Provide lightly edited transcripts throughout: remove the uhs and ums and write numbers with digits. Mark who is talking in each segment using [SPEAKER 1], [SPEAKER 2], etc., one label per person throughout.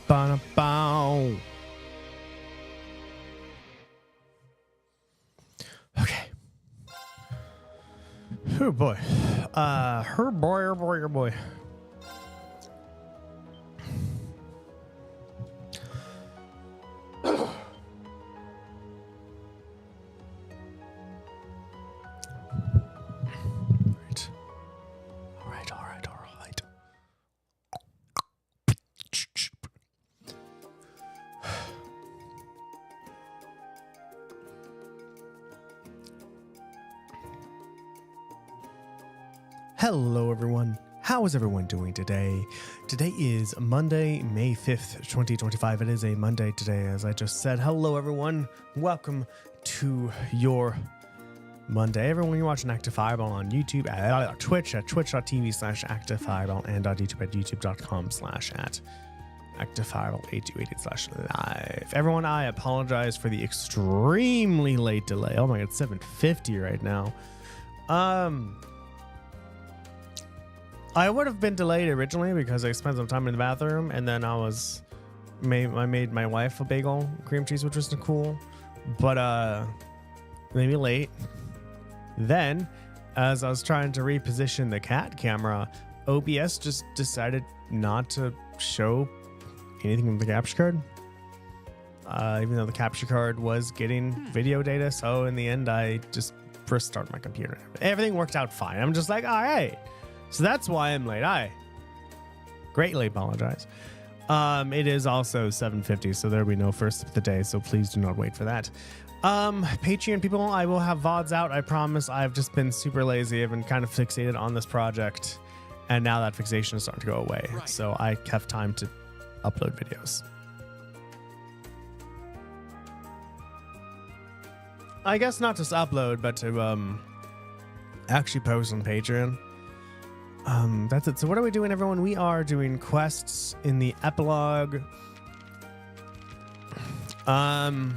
[SPEAKER 1] Ba-da-bow. Okay. Oh boy. Her boy, her boy, her boy. Hello everyone, how is everyone doing today? Today is Monday, May 5th, 2025. It is a Monday today, as I just said. Hello everyone, welcome to your Monday. Everyone, you're watching Active Fireball on YouTube, at Twitch, at twitch.tv/activefireball, and on YouTube at youtube.com/activefireball8288/live. Everyone, I apologize for the extremely late delay. Oh my god, it's 7:50 right now. I would have been delayed originally because I spent some time in the bathroom, and then I made my wife a bagel cream cheese, which was cool, but maybe late. Then, as I was trying to reposition the cat camera, OBS just decided not to show anything with the capture card, even though the capture card was getting video data. So in the end, I just first started my computer. Everything worked out fine. I'm just like, all right. So that's why I'm late. I greatly apologize. It is also 7:50, so there'll be no first of the day, so please do not wait for that. Patreon people, I will have VODs out, I promise. I've just been super lazy. I've been kind of fixated on this project, and now that fixation is starting to go away. Right. So I have time to upload videos. I guess not just upload, but to actually post on Patreon. That's it. So what are we doing, everyone? We are doing quests in the epilogue. That's not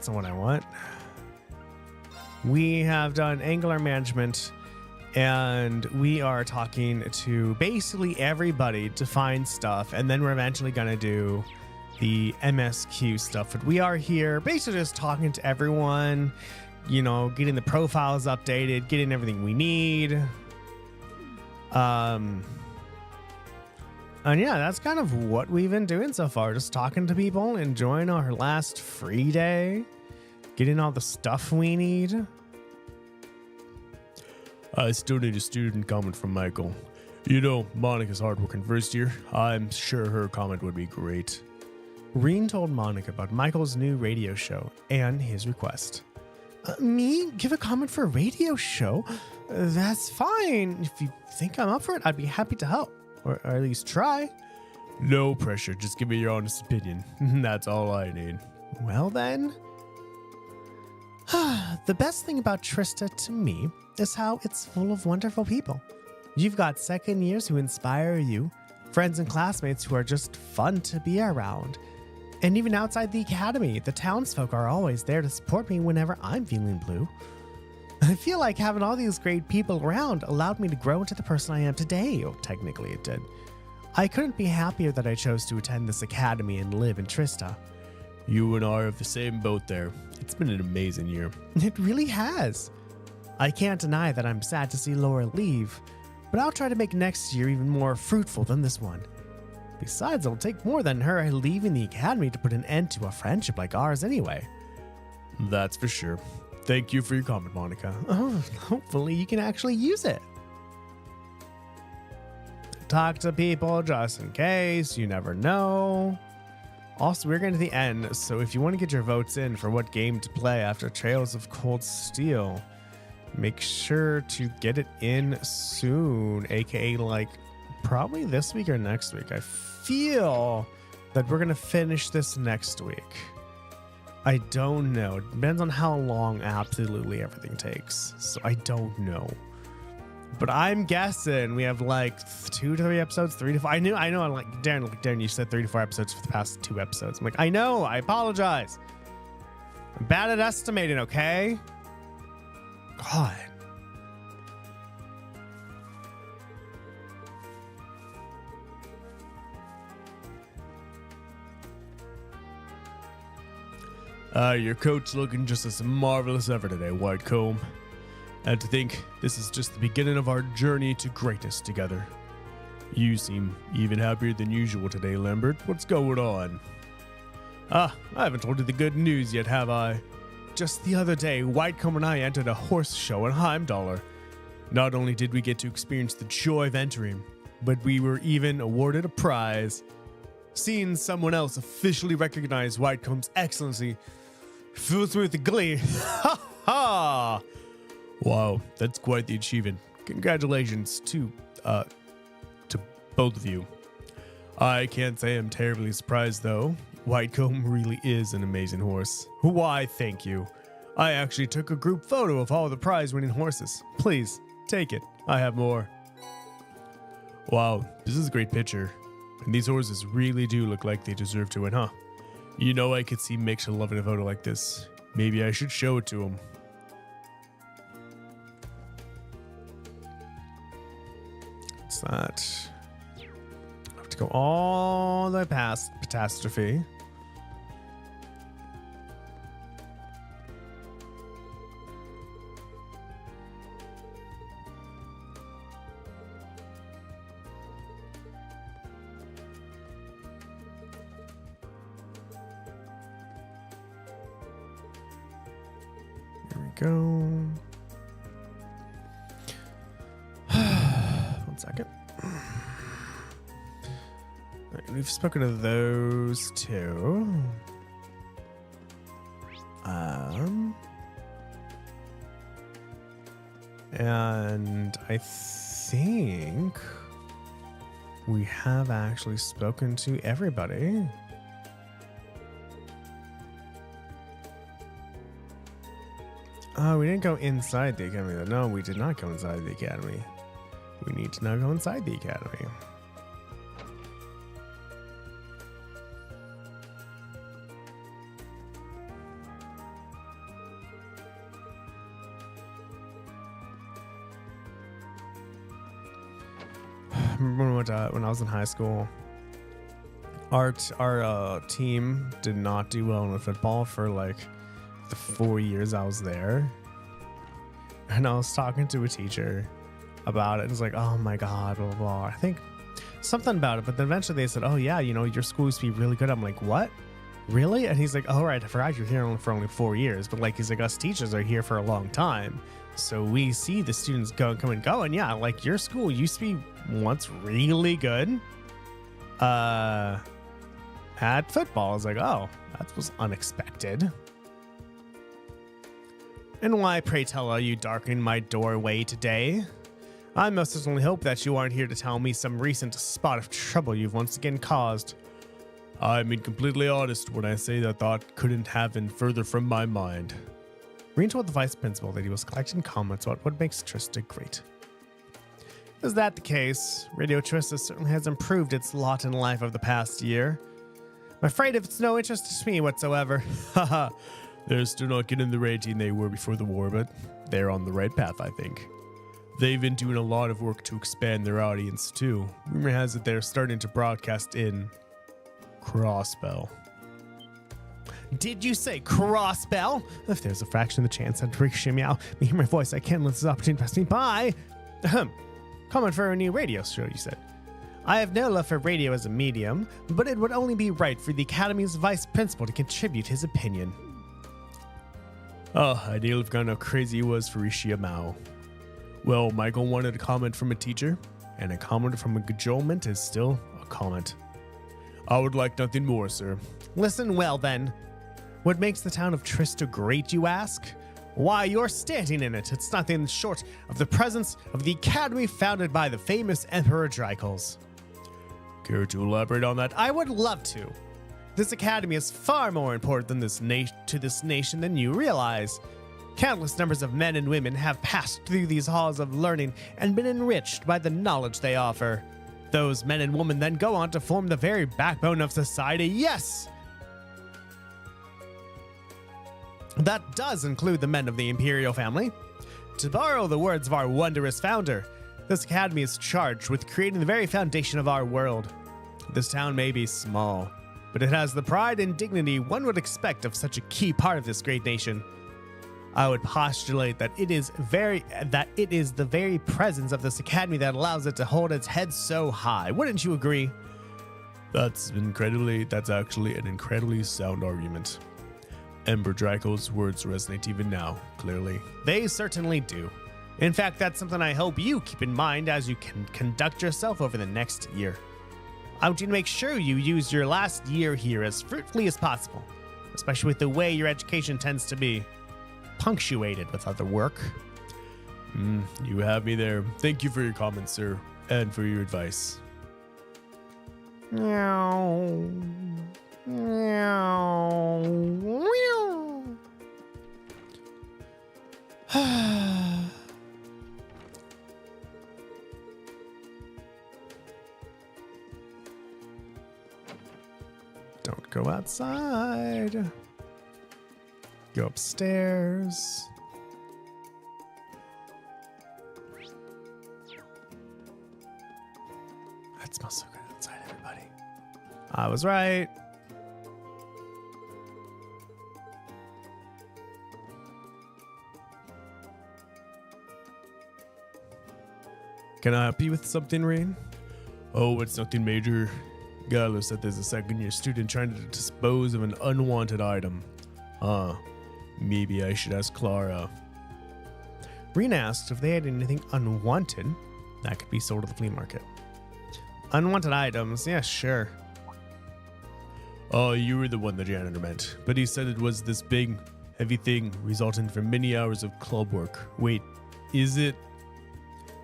[SPEAKER 1] what I want. We have done Angular management, and we are talking to basically everybody to find stuff, and then we're eventually going to do the MSQ stuff. But we are here basically just talking to everyone, you know, getting the profiles updated, getting everything we need. And yeah, that's kind of what we've been doing so far. Just talking to people, enjoying our last free day, getting all the stuff we need. I still need a student comment from Michael. You know, Monica's hardworking first year. I'm sure her comment would be great. Reen told Monica about Michael's new radio show and his request. Me? Give a comment for a radio show? That's fine. If you think I'm up for it, I'd be happy to help. Or at least try. No pressure. Just give me your honest opinion. That's all I need. Well then. The best thing about Trista to me is how it's full of wonderful people. You've got second years who inspire you, friends and classmates who are just fun to be around. And even outside the academy, the townsfolk are always there to support me whenever I'm feeling blue. I feel like having all these great people around allowed me to grow into the person I am today. Oh, technically it did. I couldn't be happier that I chose to attend this academy and live in Trista.
[SPEAKER 2] You and I are of the same boat there. It's been an amazing year.
[SPEAKER 1] It really has. I can't deny that I'm sad to see Laura leave, but I'll try to make next year even more fruitful than this one. Besides, it'll take more than her leaving the academy to put an end to a friendship like ours anyway.
[SPEAKER 2] That's for sure. Thank you for your comment, Monica.
[SPEAKER 1] Oh, hopefully you can actually use it. Talk to people just in case, you never know. Also, we're getting to the end, so if you want to get your votes in for what game to play after Trails of Cold Steel, make sure to get it in soon, aka like probably this week or next week. I feel that we're going to finish this next week. I don't know. It depends on how long absolutely everything takes, so I don't know. But I'm guessing we have like 2 to 3 episodes, 3 to 5. I know. I'm like Darren, you said 3 to 4 episodes for the past 2 episodes. I'm like, I know. I apologize. I'm bad at estimating, okay? God.
[SPEAKER 2] Your coat's looking just as marvelous ever today, Whitecomb. And to think this is just the beginning of our journey to greatness together. You seem even happier than usual today, Lambert. What's going on?
[SPEAKER 1] I haven't told you the good news yet, have I? Just the other day, Whitecomb and I entered a horse show in Heimdallr. Not only did we get to experience the joy of entering, but we were even awarded a prize. Seeing someone else officially recognize Whitecomb's excellency fills me with glee. Ha ha!
[SPEAKER 2] Wow, that's quite the achievement. Congratulations to both of you. I can't say I'm terribly surprised though. Whitecomb really is an amazing horse.
[SPEAKER 1] Why, thank you. I actually took a group photo of all the prize-winning horses. Please, take it. I have more.
[SPEAKER 2] Wow, this is a great picture. And these horses really do look like they deserve to win, huh? You know, I could see Mix loving a photo like this. Maybe I should show it to him.
[SPEAKER 1] What's that? I have to go all the way past Catastrophe. Go. 1 second. Right, we've spoken to those 2. And I think we have actually spoken to everybody. Oh, we didn't go inside the academy though. No, we did not go inside the academy. We need to now go inside the academy. Remember when I was in high school, our team did not do well in football for like the 4 years I was there. And I was talking to a teacher about it. It's like, oh my God, blah, blah, blah. I think something about it. But then eventually they said, oh yeah, you know, your school used to be really good. I'm like, what? Really? And he's like, oh, right, I forgot you're here for only 4 years. But like, he's like, us teachers are here for a long time. So we see the students come and go. And yeah, like your school used to be once really good at football. I was like, oh, that was unexpected. And why, pray tell, are you darkening my doorway today? I most certainly hope that you aren't here to tell me some recent spot of trouble you've once again caused.
[SPEAKER 2] I mean, completely honest when I say that thought couldn't have been further from my mind.
[SPEAKER 1] Reen told the vice principal that he was collecting comments about what makes Trista great. Is that the case? Radio Trista certainly has improved its lot in life over the past year. I'm afraid if it's no interest to me whatsoever.
[SPEAKER 2] Haha, they're still not getting the rating they were before the war, but they're on the right path, I think. They've been doing a lot of work to expand their audience, too. Rumor has it they're starting to broadcast in Crossbell.
[SPEAKER 1] Did you say Crossbell? If there's a fraction of the chance I'd reach meow, me hear my voice, I can't let this opportunity pass me by. Comment for a new radio show, you said. I have no love for radio as a medium, but it would only be right for the Academy's vice principal to contribute his opinion.
[SPEAKER 2] Oh, I nearly forgot how crazy it was for Rishia Mao. Well, Michael wanted a comment from a teacher, and a comment from a cajolment is still a comment. I would like nothing more, sir.
[SPEAKER 1] Listen well, then. What makes the town of Trista great, you ask? Why, you're standing in it. It's nothing short of the presence of the academy founded by the famous Emperor Drykles.
[SPEAKER 2] Care to elaborate on that?
[SPEAKER 1] I would love to. This academy is far more important than to this nation than you realize. Countless numbers of men and women have passed through these halls of learning and been enriched by the knowledge they offer. Those men and women then go on to form the very backbone of society. Yes! That does include the men of the Imperial family. To borrow the words of our wondrous founder, this academy is charged with creating the very foundation of our world. This town may be small, but it has the pride and dignity one would expect of such a key part of this great nation. I would postulate that it is the very presence of this academy that allows it to hold its head so high. Wouldn't you agree?
[SPEAKER 2] That's actually an incredibly sound argument. Emperor Drykle's words resonate even now, clearly.
[SPEAKER 1] They certainly do. In fact, that's something I hope you keep in mind as you can conduct yourself over the next year. I want you to make sure you use your last year here as fruitfully as possible, especially with the way your education tends to be punctuated with other work.
[SPEAKER 2] You have me there. Thank you for your comments, sir, and for your advice.
[SPEAKER 1] Meow. Meow. Meow. Don't go outside. Go upstairs. That smells so good outside, everybody. I was right.
[SPEAKER 2] Can I help you with something, Rain? Oh, it's nothing major. Gallo said there's a second-year student trying to dispose of an unwanted item. Maybe I should ask Clara.
[SPEAKER 1] Rena asked if they had anything unwanted that could be sold at the flea market. Unwanted items, yeah, sure.
[SPEAKER 2] Oh, you were the one the janitor meant. But he said it was this big, heavy thing resulting from many hours of club work. Wait, is it?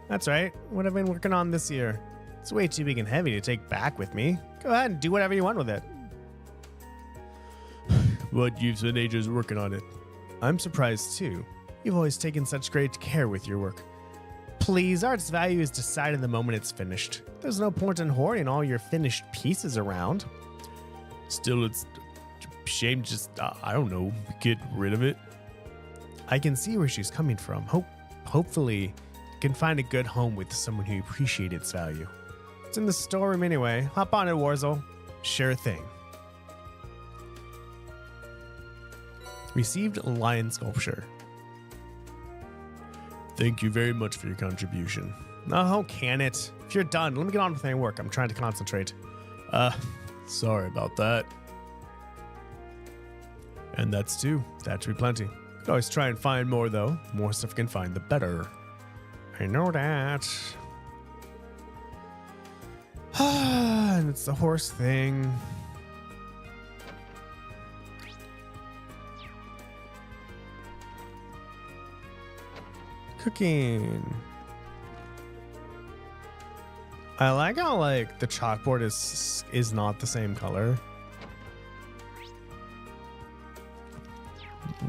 [SPEAKER 1] That's right. What I've been working on this year. It's way too big and heavy to take back with me. Go ahead and do whatever you want with it.
[SPEAKER 2] But you've spent ages working on it.
[SPEAKER 1] I'm surprised too. You've always taken such great care with your work. Please, art's value is decided the moment it's finished. There's no point in hoarding all your finished pieces around.
[SPEAKER 2] Still, it's a shame to just, I don't know, get rid of it.
[SPEAKER 1] I can see where she's coming from. Hopefully, you can find a good home with someone who appreciates its value. It's in the storeroom anyway. Hop on it, Warzel. Sure thing. Received lion sculpture.
[SPEAKER 2] Thank you very much for your contribution.
[SPEAKER 1] Oh, can it? If you're done, let me get on with my work. I'm trying to concentrate.
[SPEAKER 2] Sorry about that. And that's two. That should be plenty.
[SPEAKER 1] Could always try and find more, though. More stuff you can find, the better. I know that. And it's the horse thing. Cooking. I like how like the chalkboard is not the same color.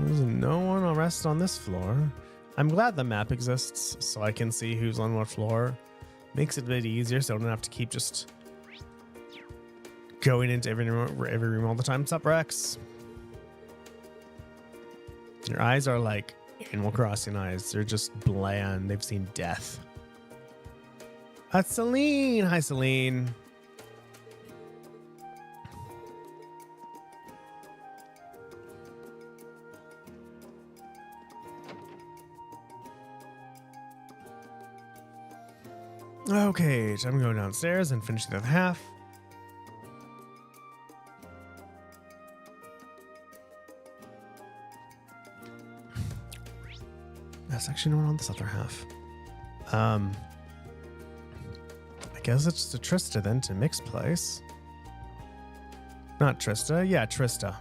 [SPEAKER 1] There's no one I'll rest on this floor. I'm glad the map exists so I can see who's on what floor. Makes it a bit easier so I don't have to keep just going into every room all the time. What's up, Rex? Your eyes are like Animal Crossing eyes. They're just bland. They've seen death. That's Celine. Hi, Celine. Okay, time to go downstairs and finish the other half. That's actually not on this other half. I guess it's to Trista then to Mick's place. Not Trista. Yeah, Trista.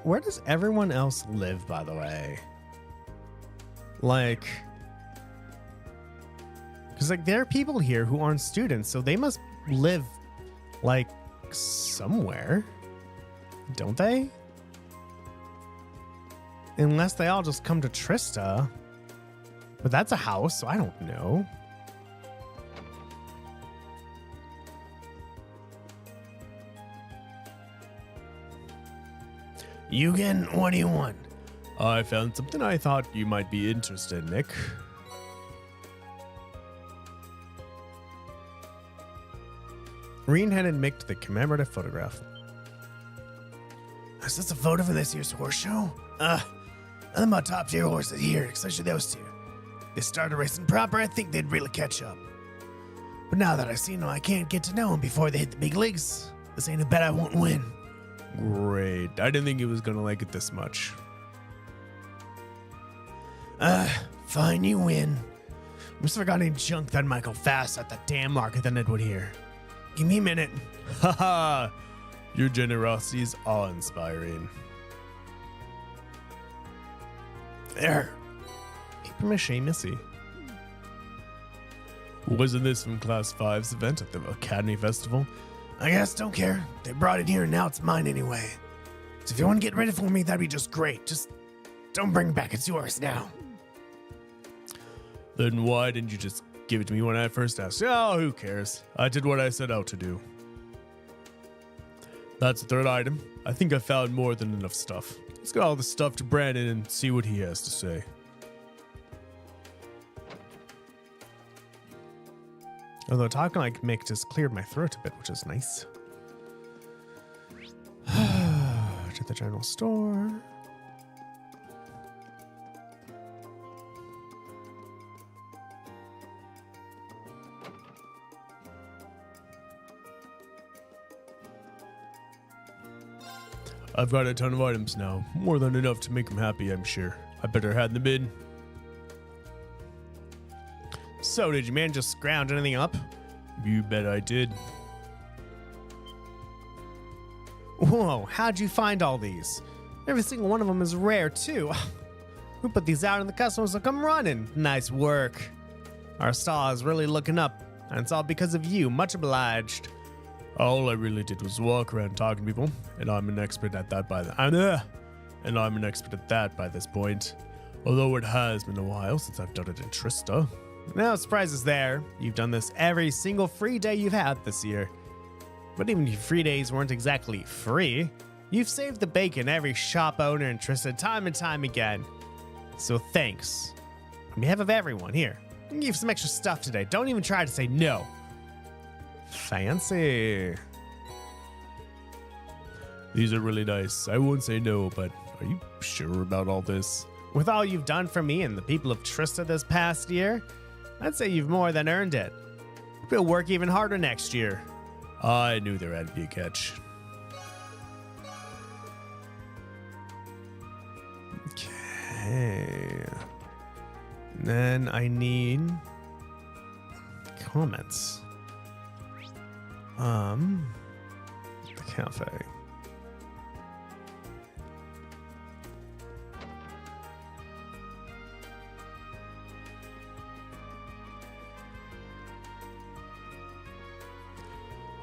[SPEAKER 1] Where does everyone else live, by the way? Like, because like there are people here who aren't students, so they must live like somewhere, don't they? Unless they all just come to Trista. But that's a house, so I don't know. Eugen, what do you want?
[SPEAKER 2] I found something I thought you might be interested in, Nick.
[SPEAKER 1] Reen handed Mick the commemorative photograph. Is this a photo for this year's horse show? Nothing but top tier horses here, especially those two. They started racing proper, I think they'd really catch up. But now that I've seen them, I can't get to know them before they hit the big leagues. This ain't a bet I won't win.
[SPEAKER 2] Great. I didn't think he was gonna like it this much.
[SPEAKER 1] Fine, you win. Must have got any junk that might go fast at the damn market than it would here. Give me a minute.
[SPEAKER 2] Haha! Your generosity is awe-inspiring.
[SPEAKER 1] There. Paper mache Missy.
[SPEAKER 2] Wasn't this from Class 5's event at the Academy Festival?
[SPEAKER 1] I guess, don't care. They brought it here and now it's mine anyway. So if you want to get rid of it for me, that'd be just great. Just don't bring it back. It's yours now.
[SPEAKER 2] Then why didn't you just give it to me when I first asked? Oh, who cares? I did what I set out to do. That's the third item. I think I found more than enough stuff. Let's get all the stuff to Brandon and see what he has to say.
[SPEAKER 1] Although talking like Mick just cleared my throat a bit, which is nice. To the general store.
[SPEAKER 2] I've got a ton of items now. More than enough to make him happy, I'm sure. I better hand them in.
[SPEAKER 1] So, did you manage to scrounge anything up?
[SPEAKER 2] You bet I did.
[SPEAKER 1] Whoa, how'd you find all these? Every single one of them is rare, too. Who put these out and the customers will come running? Nice work. Our stall is really looking up, and it's all because of you. Much obliged.
[SPEAKER 2] All I really did was walk around talking to people, and I'm an expert at that by this point. Although it has been a while since I've done it in Trista.
[SPEAKER 1] No surprises there. You've done this every single free day you've had this year. But even if your free days weren't exactly free, you've saved the bacon every shop owner in Trista time and time again. So thanks. On behalf of everyone here, I can give you some extra stuff today. Don't even try to say no. Fancy.
[SPEAKER 2] These are really nice. I won't say no, but are you sure about all this?
[SPEAKER 1] With all you've done for me and the people of Trista this past year, I'd say you've more than earned it. We'll work even harder next year.
[SPEAKER 2] I knew there had to be a catch.
[SPEAKER 1] Okay. Then I need comments. The cafe.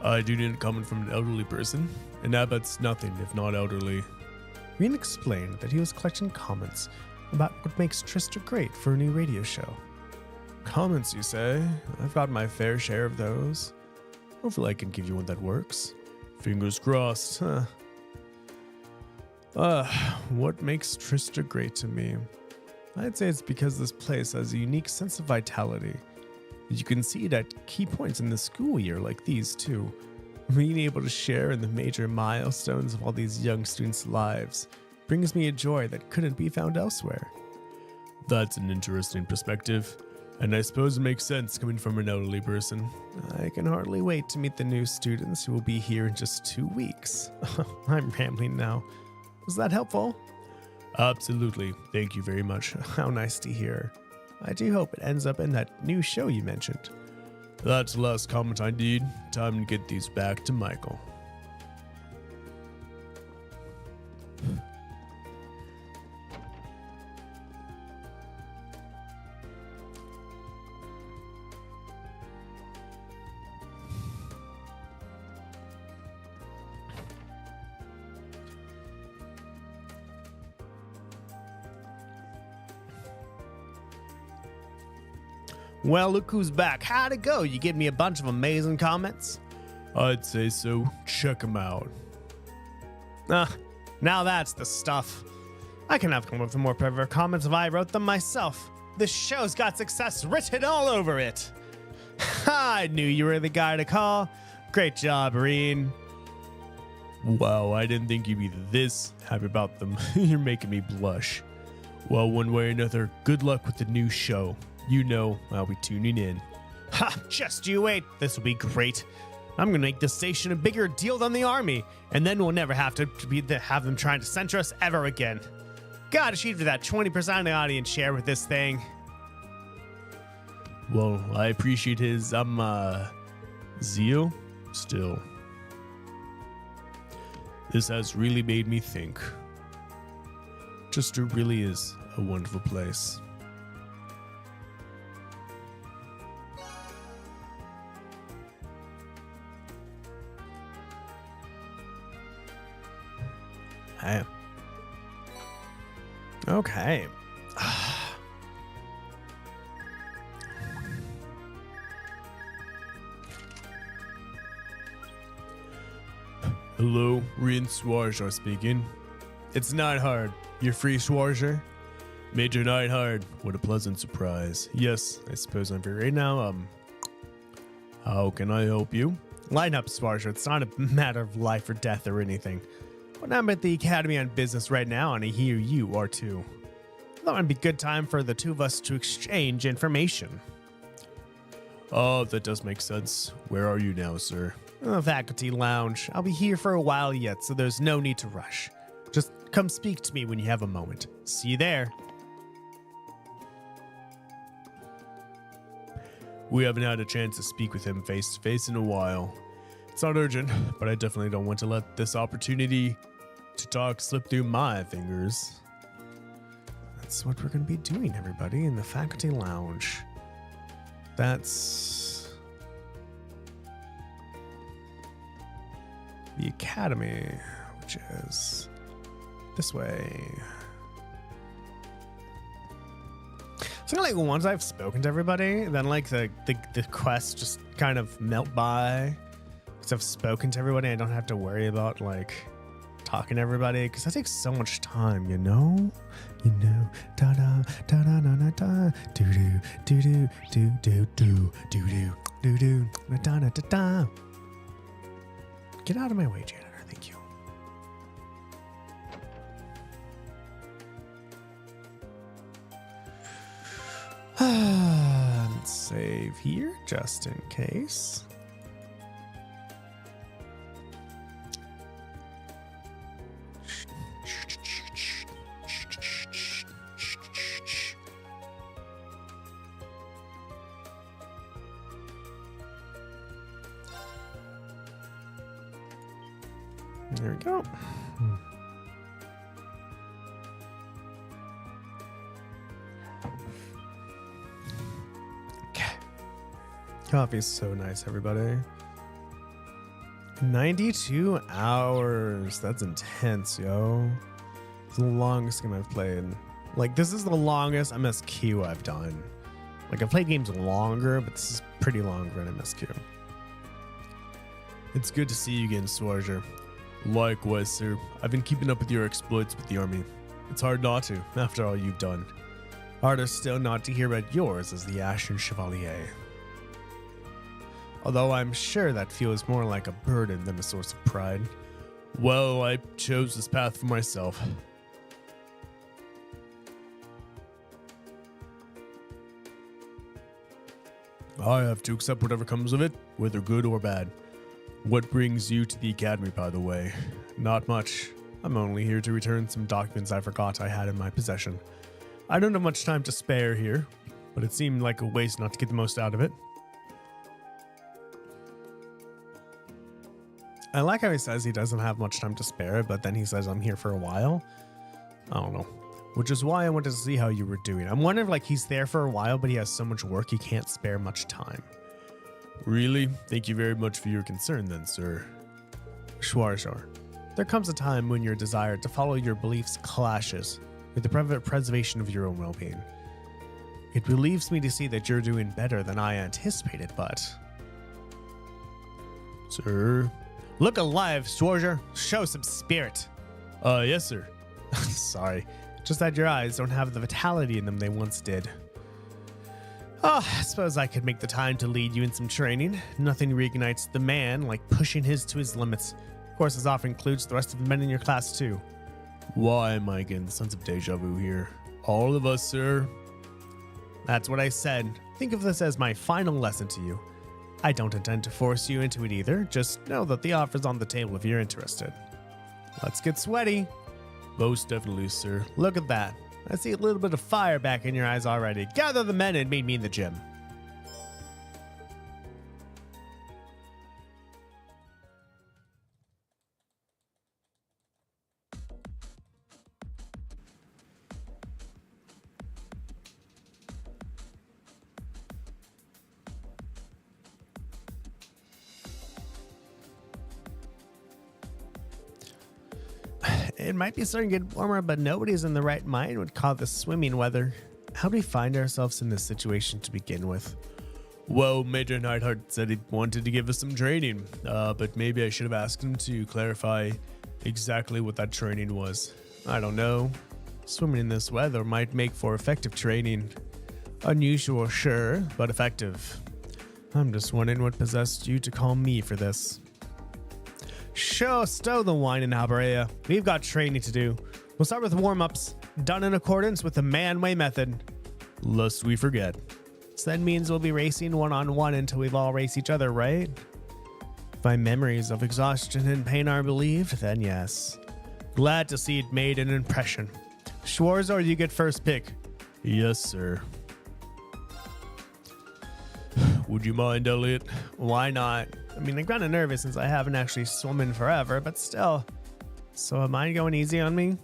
[SPEAKER 2] I do need it coming from an elderly person, and Abbott's nothing if not elderly.
[SPEAKER 1] Reen explained that he was collecting comments about what makes Trista great for a new radio show.
[SPEAKER 2] Comments, you say? I've got my fair share of those. Hopefully I can give you one that works. Fingers crossed, huh? What makes Trista great to me? I'd say it's because this place has a unique sense of vitality. You can see it at key points in the school year like these too. Being able to share in the major milestones of all these young students' lives brings me a joy that couldn't be found elsewhere. That's an interesting perspective, and I suppose it makes sense coming from an elderly person.
[SPEAKER 1] I can hardly wait to meet the new students who will be here in just 2 weeks. I'm rambling now. Was that helpful?
[SPEAKER 2] Absolutely. Thank you very much.
[SPEAKER 1] How nice to hear. I do hope it ends up in that new show you mentioned.
[SPEAKER 2] That's the last comment I need. Time to get these back to Michael.
[SPEAKER 1] Well, look who's back. How'd it go? You give me a bunch of amazing comments?
[SPEAKER 2] I'd say so. Check them out.
[SPEAKER 1] Now that's the stuff. I can have come up with more perfect comments if I wrote them myself. This show's got success written all over it. I knew you were the guy to call. Great job, Reen.
[SPEAKER 2] Wow, I didn't think you'd be this happy about them. You're making me blush. Well, one way or another, good luck with the new show. You know I'll be tuning in.
[SPEAKER 1] Ha! Just you wait. This will be great. I'm going to make this station a bigger deal than the army, and then we'll never have to have them trying to censor us ever again. Gotta shoot for that 20% of the audience share with this thing.
[SPEAKER 2] Well, I appreciate his, zeal. Still. This has really made me think. Chester really is a wonderful place.
[SPEAKER 1] Hey. Okay.
[SPEAKER 2] Hello, Reen Swarger speaking. It's Nightheart. You're free, Swarger? Major Nightheart. What a pleasant surprise. Yes, I suppose I'm free right now. How can I help you?
[SPEAKER 1] Line up, Swarger. It's not a matter of life or death or anything. But I'm at the Academy on business right now, and I hear you are too. I thought it'd be a good time for the two of us to exchange information.
[SPEAKER 2] Oh, that does make sense. Where are you now, sir?
[SPEAKER 1] In the faculty lounge. I'll be here for a while yet, so there's no need to rush. Just come speak to me when you have a moment. See you there.
[SPEAKER 2] We haven't had a chance to speak with him face to face in a while. It's not urgent, but I definitely don't want to let this opportunity to talk slip through my fingers.
[SPEAKER 1] That's what we're going to be doing, everybody, in the faculty lounge. That's the Academy, which is this way. So like once I've spoken to everybody, then like the quests just kind of melt by. Because I've spoken to everybody, I don't have to worry about like talking to everybody because that takes so much time, you know. Da da da da da da da do do do do do do do do do do da da da da. Get out of my way, janitor. Thank you. Let's save here just in case. There we go. Okay. Coffee is so nice, everybody. 92 hours. That's intense, yo. It's the longest game I've played. Like, this is the longest MSQ I've done. Like, I've played games longer, but this is pretty long for an MSQ.
[SPEAKER 2] It's good to see you again, Swarger. Likewise, sir. I've been keeping up with your exploits with the army. It's hard not to, after all you've done.
[SPEAKER 1] Harder still not to hear about yours as the Ashen Chevalier. Although I'm sure that feels more like a burden than a source of pride.
[SPEAKER 2] Well, I chose this path for myself. I have to accept whatever comes of it, whether good or bad. What brings you to the academy, by the way?
[SPEAKER 1] Not much. I'm only here to return some documents I forgot I had in my possession. I don't have much time to spare here, but it seemed like a waste not to get the most out of it. I like how he says he doesn't have much time to spare, but then he says I'm here for a while. I don't know. Which is why I wanted to see how you were doing. I'm wondering if like he's there for a while, but he has so much work he can't spare much time.
[SPEAKER 2] Really? Thank you very much for your concern then, sir.
[SPEAKER 1] Sure. There comes a time when your desire to follow your beliefs clashes with the preservation of your own well-being. It relieves me to see that you're doing better than I anticipated, but...
[SPEAKER 2] Sir?
[SPEAKER 1] Look alive, Swarger. Show some spirit.
[SPEAKER 2] Yes, sir.
[SPEAKER 1] Sorry. Just that your eyes don't have the vitality in them they once did. Oh, I suppose I could make the time to lead you in some training. Nothing reignites the man like pushing his to his limits. Of course, this often includes the rest of the men in your class, too.
[SPEAKER 2] Why am I getting the sense of deja vu here? All of us, sir?
[SPEAKER 1] That's what I said. Think of this as my final lesson to you. I don't intend to force you into it either. Just know that the offer's on the table if you're interested. Let's get sweaty.
[SPEAKER 2] Most definitely, sir.
[SPEAKER 1] Look at that. I see a little bit of fire back in your eyes already. Gather the men and meet me in the gym. It might be starting to get warmer, but nobody's in the right mind would call this swimming weather. How do we find ourselves in this situation to begin with?
[SPEAKER 2] Well, Major Neidhart said he wanted to give us some training, but maybe I should have asked him to clarify exactly what that training was.
[SPEAKER 1] I don't know. Swimming in this weather might make for effective training. Unusual, sure, but effective. I'm just wondering what possessed you to call me for this. Sure, stow the wine in Alberea. We've got training to do. We'll start with warm-ups, done in accordance with the Manway method.
[SPEAKER 2] Lest we forget.
[SPEAKER 1] So that means we'll be racing one-on-one until we've all raced each other, right? If my memories of exhaustion and pain are believed, then yes. Glad to see it made an impression. Schwarzer, you get first pick.
[SPEAKER 2] Yes, sir. Would you mind, Elliot?
[SPEAKER 1] Why not? I mean, I'm kind of nervous since I haven't actually swum in forever, but still. So am I going easy on me?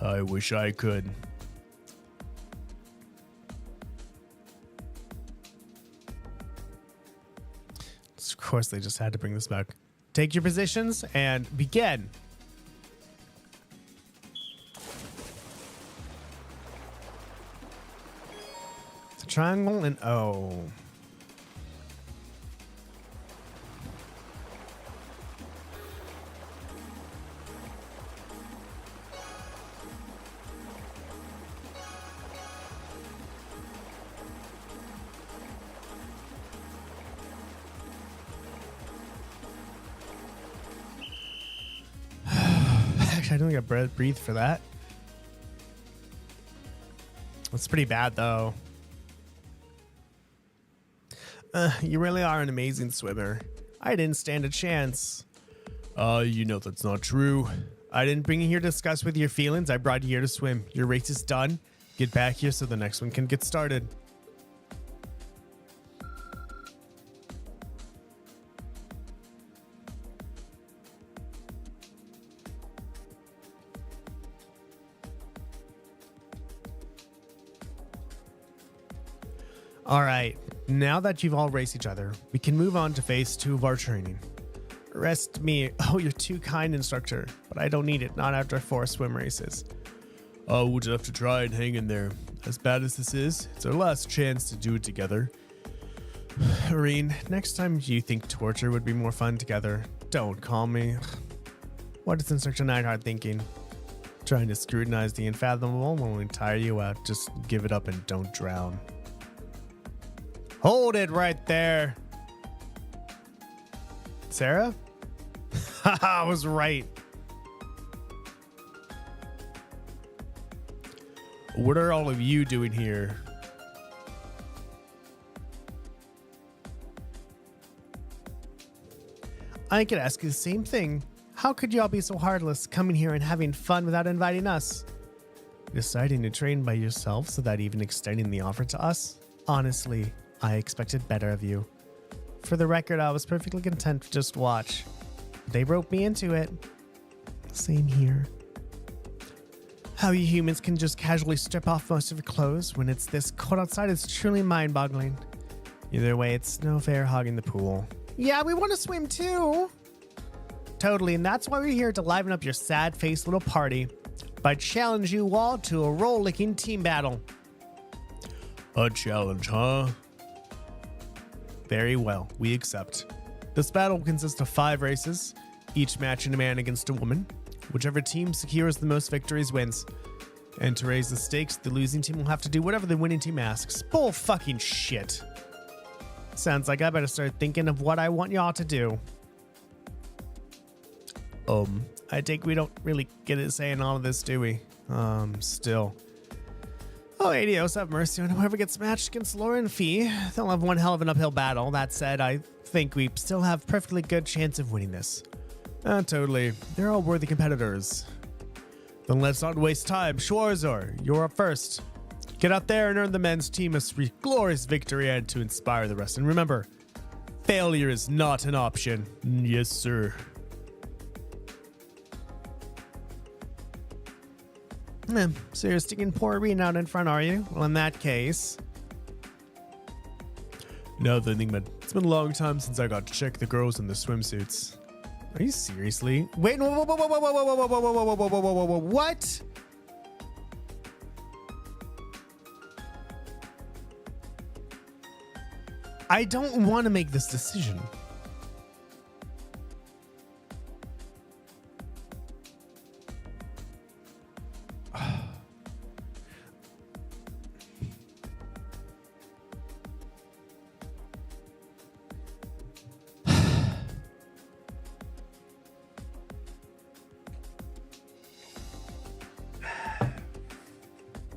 [SPEAKER 2] I wish I could.
[SPEAKER 1] Of course, they just had to bring this back. Take your positions and begin. It's a triangle and O. I don't think I breathed for that. That's pretty bad, though. You really are an amazing swimmer. I didn't stand a chance.
[SPEAKER 2] You know that's not true.
[SPEAKER 1] I didn't bring you here to discuss with your feelings. I brought you here to swim. Your race is done. Get back here so the next one can get started. All right, now that you've all raced each other, we can move on to phase 2 of our training. Rest me. Oh, you're too kind, instructor. But I don't need it, not after 4 swim races.
[SPEAKER 2] Oh, we'll just have to try and hang in there. As bad as this is, it's our last chance to do it together.
[SPEAKER 1] Irene, next time you think torture would be more fun together, don't call me. What is Instructor Neidhart thinking? Trying to scrutinize the unfathomable will only tire you out. Just give it up and don't drown. Hold it right there. Sarah? Haha, I was right.
[SPEAKER 2] What are all of you doing here?
[SPEAKER 1] I could ask you the same thing. How could y'all be so heartless, coming here and having fun without inviting us? Deciding to train by yourselves without even extending the offer to us? Honestly, I expected better of you. For the record, I was perfectly content to just watch. They roped me into it. Same here. How you humans can just casually strip off most of your clothes when it's this cold outside is truly mind-boggling. Either way, it's no fair hogging the pool. Yeah, we want to swim too. Totally, and that's why we're here to liven up your sad-faced little party by challenge you all to a roll-licking team battle.
[SPEAKER 2] A challenge, huh?
[SPEAKER 1] Very well, we accept. This battle will consist of 5 races, each matching a man against a woman. Whichever team secures the most victories wins. And to raise the stakes, the losing team will have to do whatever the winning team asks. Bull fucking shit. Sounds like I better start thinking of what I want y'all to do. I think we don't really get a say in all of this, do we? Still. Oh, Adios, have mercy on whoever gets matched against Laura and Fee. They'll have one hell of an uphill battle. That said, I think we still have a perfectly good chance of winning this.
[SPEAKER 2] Totally. They're all worthy competitors.
[SPEAKER 1] Then let's not waste time. Schwarzor, you're up first. Get out there and earn the men's team a glorious victory and to inspire the rest. And remember, failure is not an option.
[SPEAKER 2] Yes, sir.
[SPEAKER 1] So you're sticking poor Irene out in front, are you? Well, in that case...
[SPEAKER 2] Now that I think about it, it's been a long time since I got to check the girls in the swimsuits.
[SPEAKER 1] Are you seriously? Wait, whoa, whoa, whoa, whoa, whoa, whoa, whoa, whoa, whoa, whoa, whoa, whoa, whoa, whoa, whoa, what? I don't want to make this decision.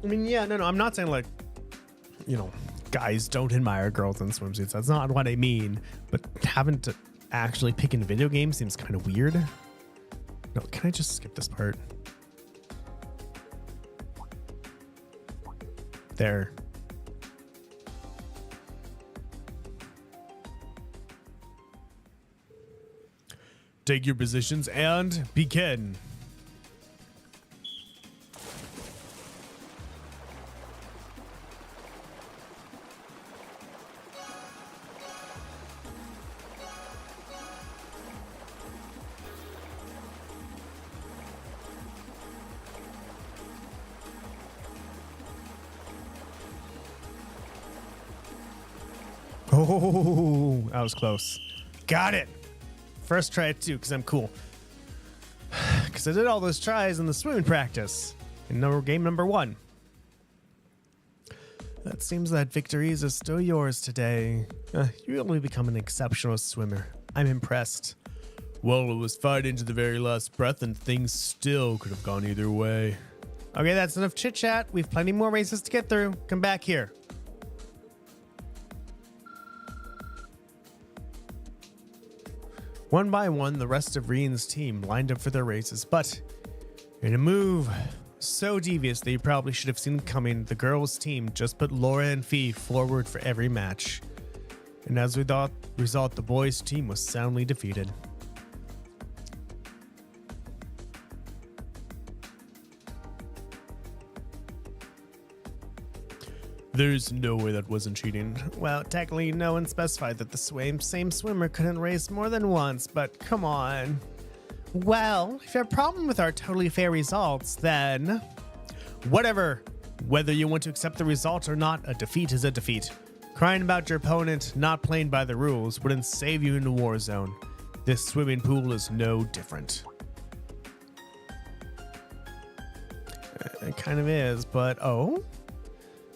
[SPEAKER 1] I mean, yeah, no, I'm not saying like, guys don't admire girls in swimsuits. That's not what I mean. But having to actually pick in video games seems kind of weird. No, can I just skip this part? There.
[SPEAKER 2] Take your positions and begin.
[SPEAKER 1] Oh, that was close. Got it. First try too, because I'm cool. Because I did all those tries in the swimming practice in game number 1. It seems that victories are still yours today. You really become an exceptional swimmer. I'm impressed.
[SPEAKER 2] Well, it was fighting to the very last breath, and things still could have gone either way.
[SPEAKER 1] Okay, that's enough chit chat. We've plenty more races to get through. Come back here. One by one, the rest of Rian's team lined up for their races, but in a move so devious that you probably should have seen coming, the girls' team just put Laura and Fee forward for every match. And as we thought, result, the boys' team was soundly defeated.
[SPEAKER 2] There's no way that wasn't cheating.
[SPEAKER 1] Well, technically, no one specified that the same swimmer couldn't race more than once, but come on. Well, if you have a problem with our totally fair results, then whatever. Whether you want to accept the result or not, a defeat is a defeat. Crying about your opponent not playing by the rules wouldn't save you in a war zone. This swimming pool is no different. It kind of is, but oh?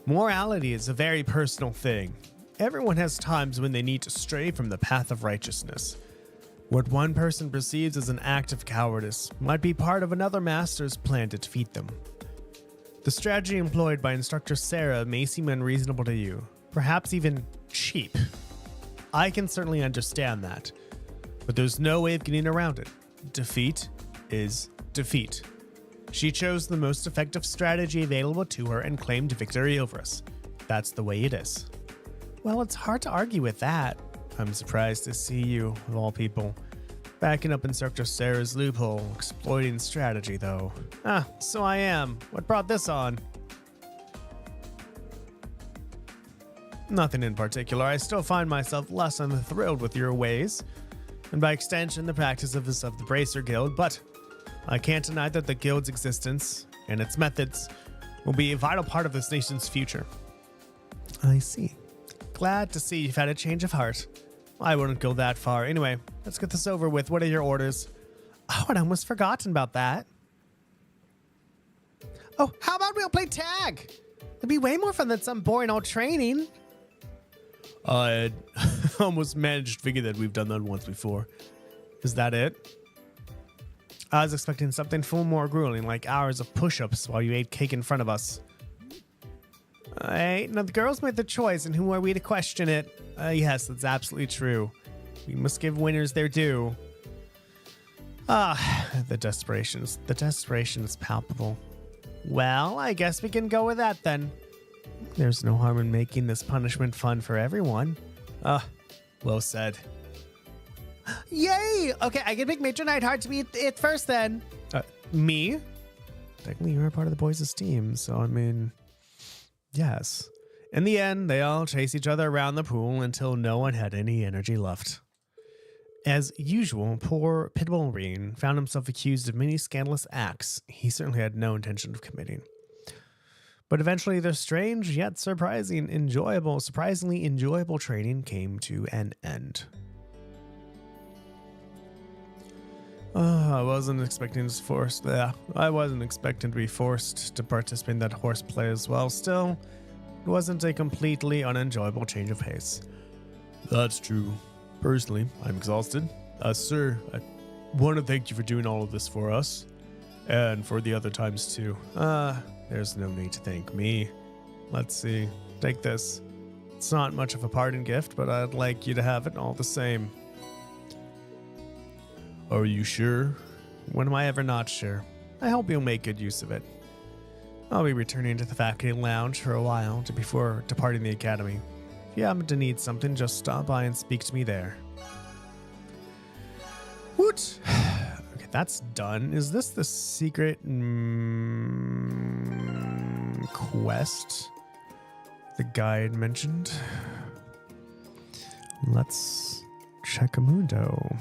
[SPEAKER 1] Morality is a very personal thing. Everyone has times when they need to stray from the path of righteousness. What one person perceives as an act of cowardice might be part of another master's plan to defeat them. The strategy employed by Instructor Sarah may seem unreasonable to you, perhaps even cheap. I can certainly understand that, but there's no way of getting around it. Defeat is defeat. She chose the most effective strategy available to her and claimed victory over us. That's the way it is. Well, it's hard to argue with that. I'm surprised to see you, of all people, backing up Instructor Sarah's loophole, exploiting strategy, though. Ah, so I am. What brought this on? Nothing in particular. I still find myself less than thrilled with your ways, and by extension, the practices of the Bracer Guild, but I can't deny that the Guild's existence and its methods will be a vital part of this nation's future. I see. Glad to see you've had a change of heart. I wouldn't go that far. Anyway, let's get this over with. What are your orders? Oh, I'd almost forgotten about that. Oh, how about we'll play tag? It'd be way more fun than some boring old training.
[SPEAKER 2] I almost managed to figure that we've done that once before.
[SPEAKER 1] Is that it? I was expecting something far more grueling, like hours of push-ups while you ate cake in front of us. Hey, now the girls made the choice, and who are we to question it? Yes, that's absolutely true. We must give winners their due. The desperation is palpable. Well, I guess we can go with that then. There's no harm in making this punishment fun for everyone.
[SPEAKER 2] Well said.
[SPEAKER 1] Yay! Okay, I can pick Major Nightheart to be it first then. Me? Technically, you're a part of the boys' team, so I mean, yes. In the end, they all chase each other around the pool until no one had any energy left. As usual, poor Pitbull found himself accused of many scandalous acts he certainly had no intention of committing. But eventually, their strange yet surprisingly enjoyable training came to an end. I wasn't expecting to be forced to participate in that horseplay as well. Still, it wasn't a completely unenjoyable change of pace.
[SPEAKER 2] That's true. Personally, I'm exhausted. Sir, I want to thank you for doing all of this for us. And for the other times too.
[SPEAKER 1] There's no need to thank me. Let's see. Take this. It's not much of a parting gift, but I'd like you to have it all the same.
[SPEAKER 2] Are you sure?
[SPEAKER 1] When am I ever not sure? I hope you'll make good use of it. I'll be returning to the faculty lounge for a while before departing the academy. If you happen to need something, just stop by and speak to me there. Woot! Okay, that's done. Is this the secret quest the guide mentioned? Let's check a mundo.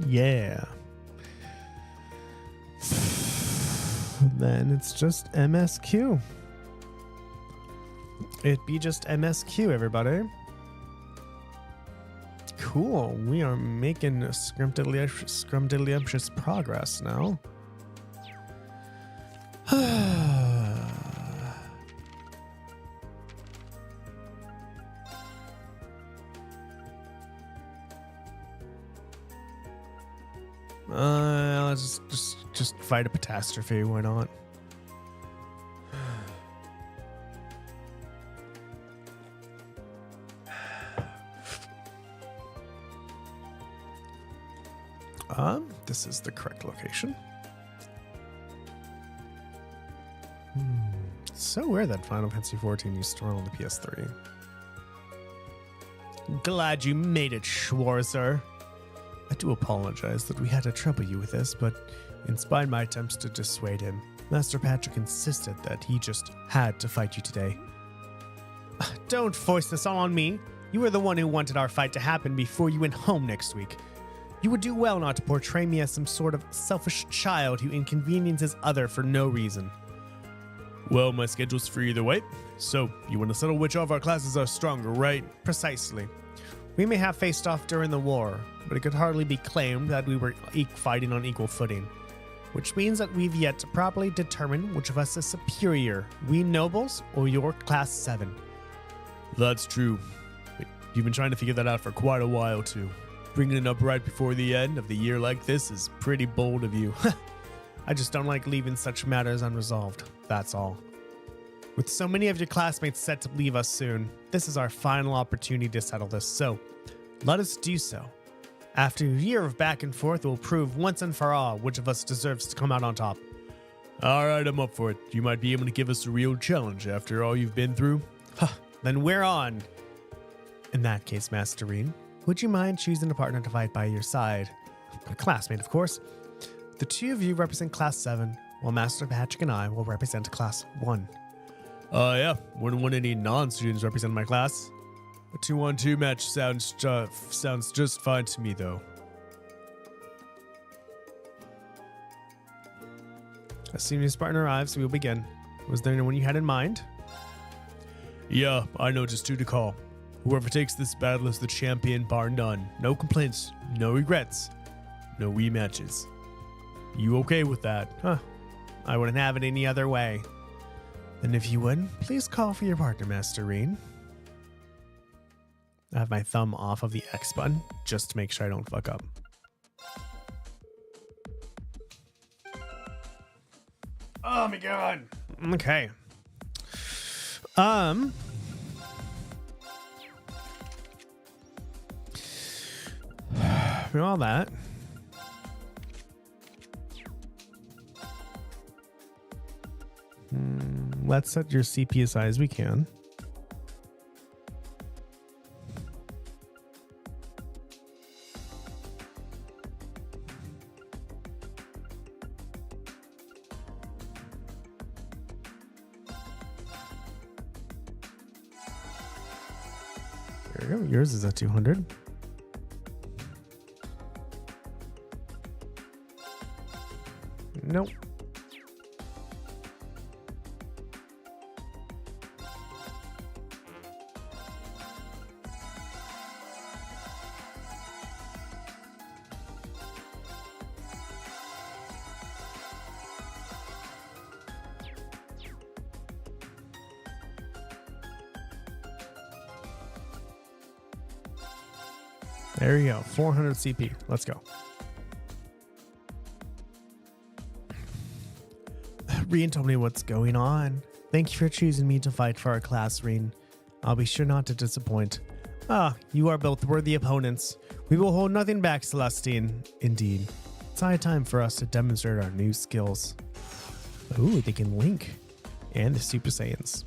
[SPEAKER 1] Yeah. Then it's just MSQ. It be just MSQ, everybody. Cool. We are making scrumdiddlyumptious progress now. Let's just fight a catastrophe. Why not? This is the correct location. so weird that Final Fantasy XIV used to run on the PS3. Glad you made it, Schwarzer. I do apologize that we had to trouble you with this, but in spite of my attempts to dissuade him, Master Patrick insisted that he just had to fight you today. Don't force this all on me. You were the one who wanted our fight to happen before you went home next week. You would do well not to portray me as some sort of selfish child who inconveniences other for no reason.
[SPEAKER 2] Well, my schedule's free either way, so you want to settle which of our classes are stronger, right?
[SPEAKER 1] Precisely. We may have faced off during the war, but it could hardly be claimed that we were fighting on equal footing, which means that we've yet to properly determine which of us is superior, we nobles or your class 7.
[SPEAKER 2] That's true. You've been trying to figure that out for quite a while, too. Bringing it up right before the end of the year like this is pretty bold of you.
[SPEAKER 1] I just don't like leaving such matters unresolved, that's all. With so many of your classmates set to leave us soon, this is our final opportunity to settle this, so let us do so. After a year of back and forth, we'll prove once and for all which of us deserves to come out on top.
[SPEAKER 2] All right, I'm up for it. You might be able to give us a real challenge after all you've been through.
[SPEAKER 1] Then we're on. In that case, Master Reen, would you mind choosing a partner to fight by your side? A classmate, of course. The two of you represent Class 7, while Master Patrick and I will represent Class 1.
[SPEAKER 2] Yeah. Wouldn't want any non-students representing my class. A 2-on-2 match sounds just fine to me, though.
[SPEAKER 1] As soon as partner arrives, we will begin. Was there anyone you had in mind?
[SPEAKER 2] Yeah, I know just who to call. Whoever takes this battle is the champion, bar none. No complaints, no regrets, no rematches. You okay with that?
[SPEAKER 1] I wouldn't have it any other way. Then if you would, please call for your partner, Master Reen. I have my thumb off of the X button, just to make sure I don't fuck up. Oh my god. Okay. All that. Let's set your CP as high as we can. There we go. Yours is at 200. Nope. There you go. 400 CP. Let's go. Reen told me what's going on. Thank you for choosing me to fight for our class, Reen. I'll be sure not to disappoint. You are both worthy opponents. We will hold nothing back, Celestine. Indeed. It's high time for us to demonstrate our new skills. Ooh, they can link. And the Super Saiyans.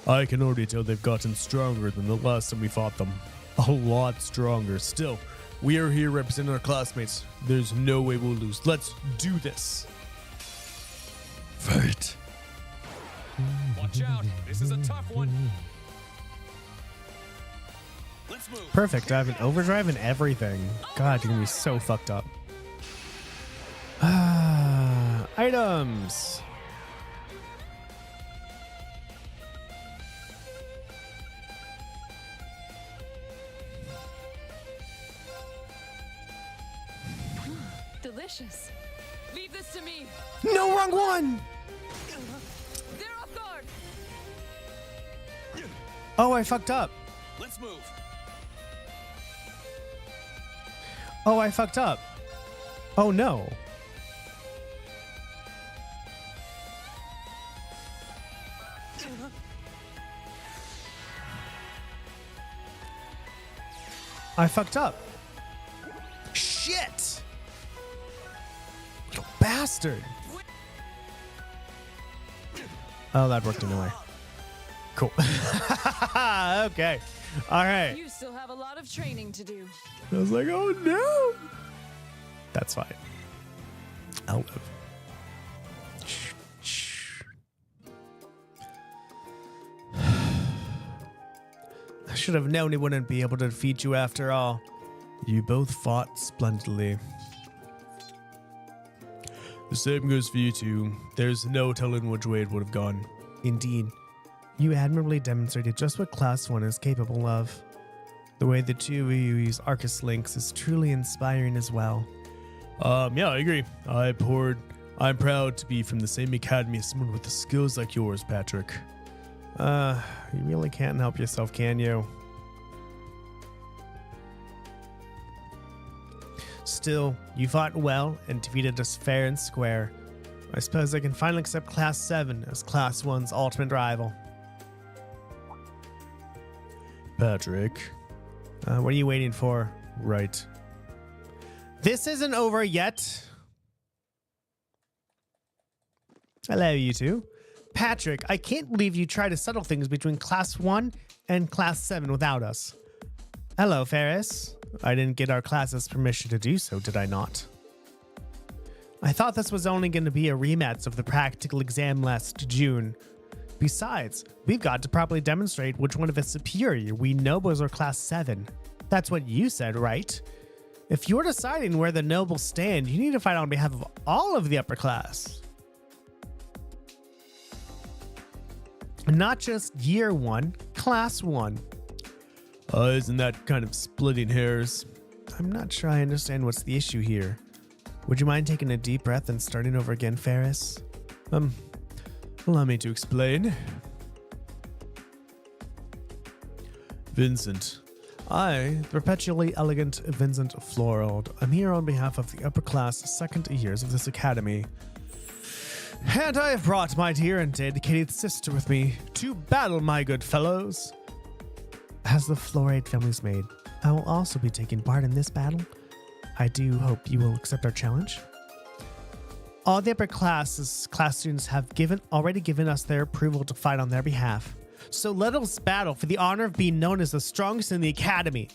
[SPEAKER 2] I can already tell they've gotten stronger than the last time we fought them. A lot stronger. Still, we are here representing our classmates. There's no way we'll lose. Let's do this. Fight.
[SPEAKER 3] Watch out. This is a tough one. Let's move.
[SPEAKER 1] Perfect. I have an overdrive and everything. God, you're gonna be so fucked up. Items.
[SPEAKER 4] Delicious. Leave this to me.
[SPEAKER 1] No, wrong one.
[SPEAKER 4] They're off guard.
[SPEAKER 1] Oh, I fucked up.
[SPEAKER 3] Let's move.
[SPEAKER 1] Oh, I fucked up. Oh, no. I fucked up. Shit. You bastard. Oh, that worked anyway. Cool. Okay. All right.
[SPEAKER 4] You still have a lot of training to do.
[SPEAKER 1] I was like, oh no. That's fine. I'll live. I should have known he wouldn't be able to defeat you after all. You both fought splendidly.
[SPEAKER 2] The same goes for you two. There's no telling which way it would have gone.
[SPEAKER 1] Indeed, you admirably demonstrated just what Class 1 is capable of. The way the two of you use Arcus Links is truly inspiring as well.
[SPEAKER 2] Yeah, I agree. I'm proud to be from the same academy as someone with the skills like yours, Patrick.
[SPEAKER 1] You really can't help yourself, can you? Still, you fought well and defeated us fair and square. I suppose I can finally accept Class 7 as Class 1's ultimate rival.
[SPEAKER 2] Patrick.
[SPEAKER 1] What are you waiting for?
[SPEAKER 2] Right.
[SPEAKER 1] This isn't over yet. Hello, you two. Patrick, I can't believe you try to settle things between Class 1 and Class 7 without us. Hello, Ferris. I didn't get our class's permission to do so, did I not? I thought this was only going to be a rematch of the practical exam last June. Besides, we've got to properly demonstrate which one of us is superior, we nobles or Class 7. That's what you said, right? If you're deciding where the nobles stand, you need to fight on behalf of all of the upper class. Not just year 1, Class 1.
[SPEAKER 2] Isn't that kind of splitting hairs?
[SPEAKER 1] I'm not sure I understand what's the issue here. Would you mind taking a deep breath and starting over again, Ferris?
[SPEAKER 2] Allow me to explain. Vincent.
[SPEAKER 1] I, the perpetually elegant Vincent Florald, am here on behalf of the upper class second years of this academy. And I have brought my dear and dedicated sister with me to battle, my good fellows. As the Florade family's maid, I will also be taking part in this battle. I do hope you will accept our challenge. All the upper class students have already given us their approval to fight on their behalf. So let us battle for the honor of being known as the strongest in the academy.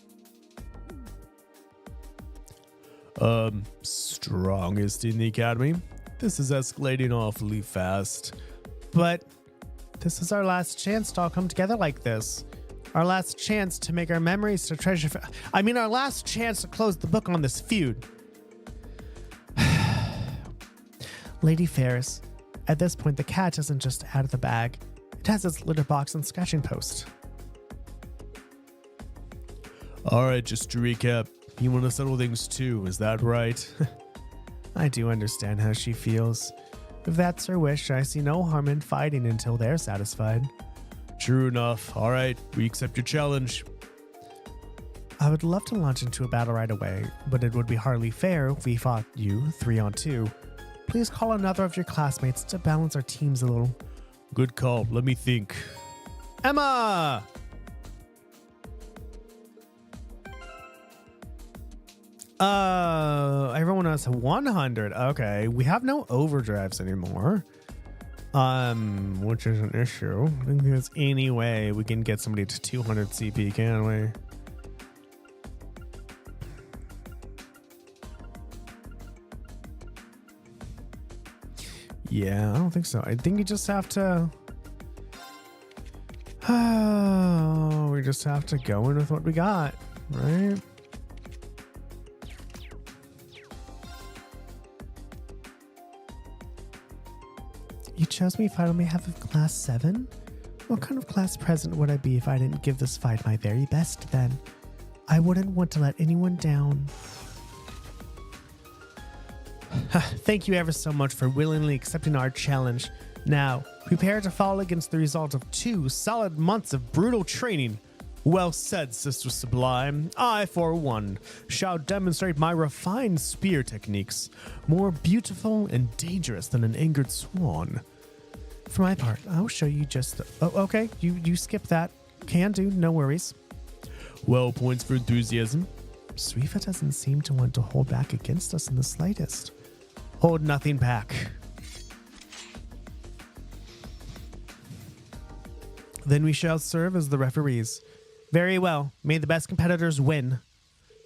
[SPEAKER 2] Strongest in the academy? This is escalating awfully fast.
[SPEAKER 1] But this is our last chance to all come together like this. Our last chance to make our memories to treasure. Our last chance to close the book on this feud. Lady Ferris, at this point, the cat isn't just out of the bag. It has its litter box and scratching post.
[SPEAKER 2] Alright, just to recap, you want to settle things too, is that right?
[SPEAKER 1] I do understand how she feels. If that's her wish, I see no harm in fighting until they're satisfied.
[SPEAKER 2] True enough. Alright, we accept your challenge.
[SPEAKER 1] I would love to launch into a battle right away, but it would be hardly fair if we fought you 3-on-2. Please call another of your classmates to balance our teams a little.
[SPEAKER 2] Good call. Let me think.
[SPEAKER 1] Emma! Everyone has 100. Okay, we have no overdrives anymore. Which is an issue. I think there's any way we can get somebody to 200 CP, can we? Yeah, I don't think so. I think you just have to... we just have to go in with what we got, right? You chose me to fight on behalf of Class 7? What kind of class president would I be if I didn't give this fight my very best then? I wouldn't want to let anyone down. Thank you ever so much for willingly accepting our challenge. Now, prepare to fall against the result of 2 solid months of brutal training. Well said, Sister Sublime. I, for one, shall demonstrate my refined spear techniques, more beautiful and dangerous than an angered swan. For my part, I'll show you just the... Oh, okay, you skip that. Can do, no worries.
[SPEAKER 2] Well, points for enthusiasm.
[SPEAKER 1] Suifa doesn't seem to want to hold back against us in the slightest. Hold nothing back. Then we shall serve as the referees. Very well. May the best competitors win.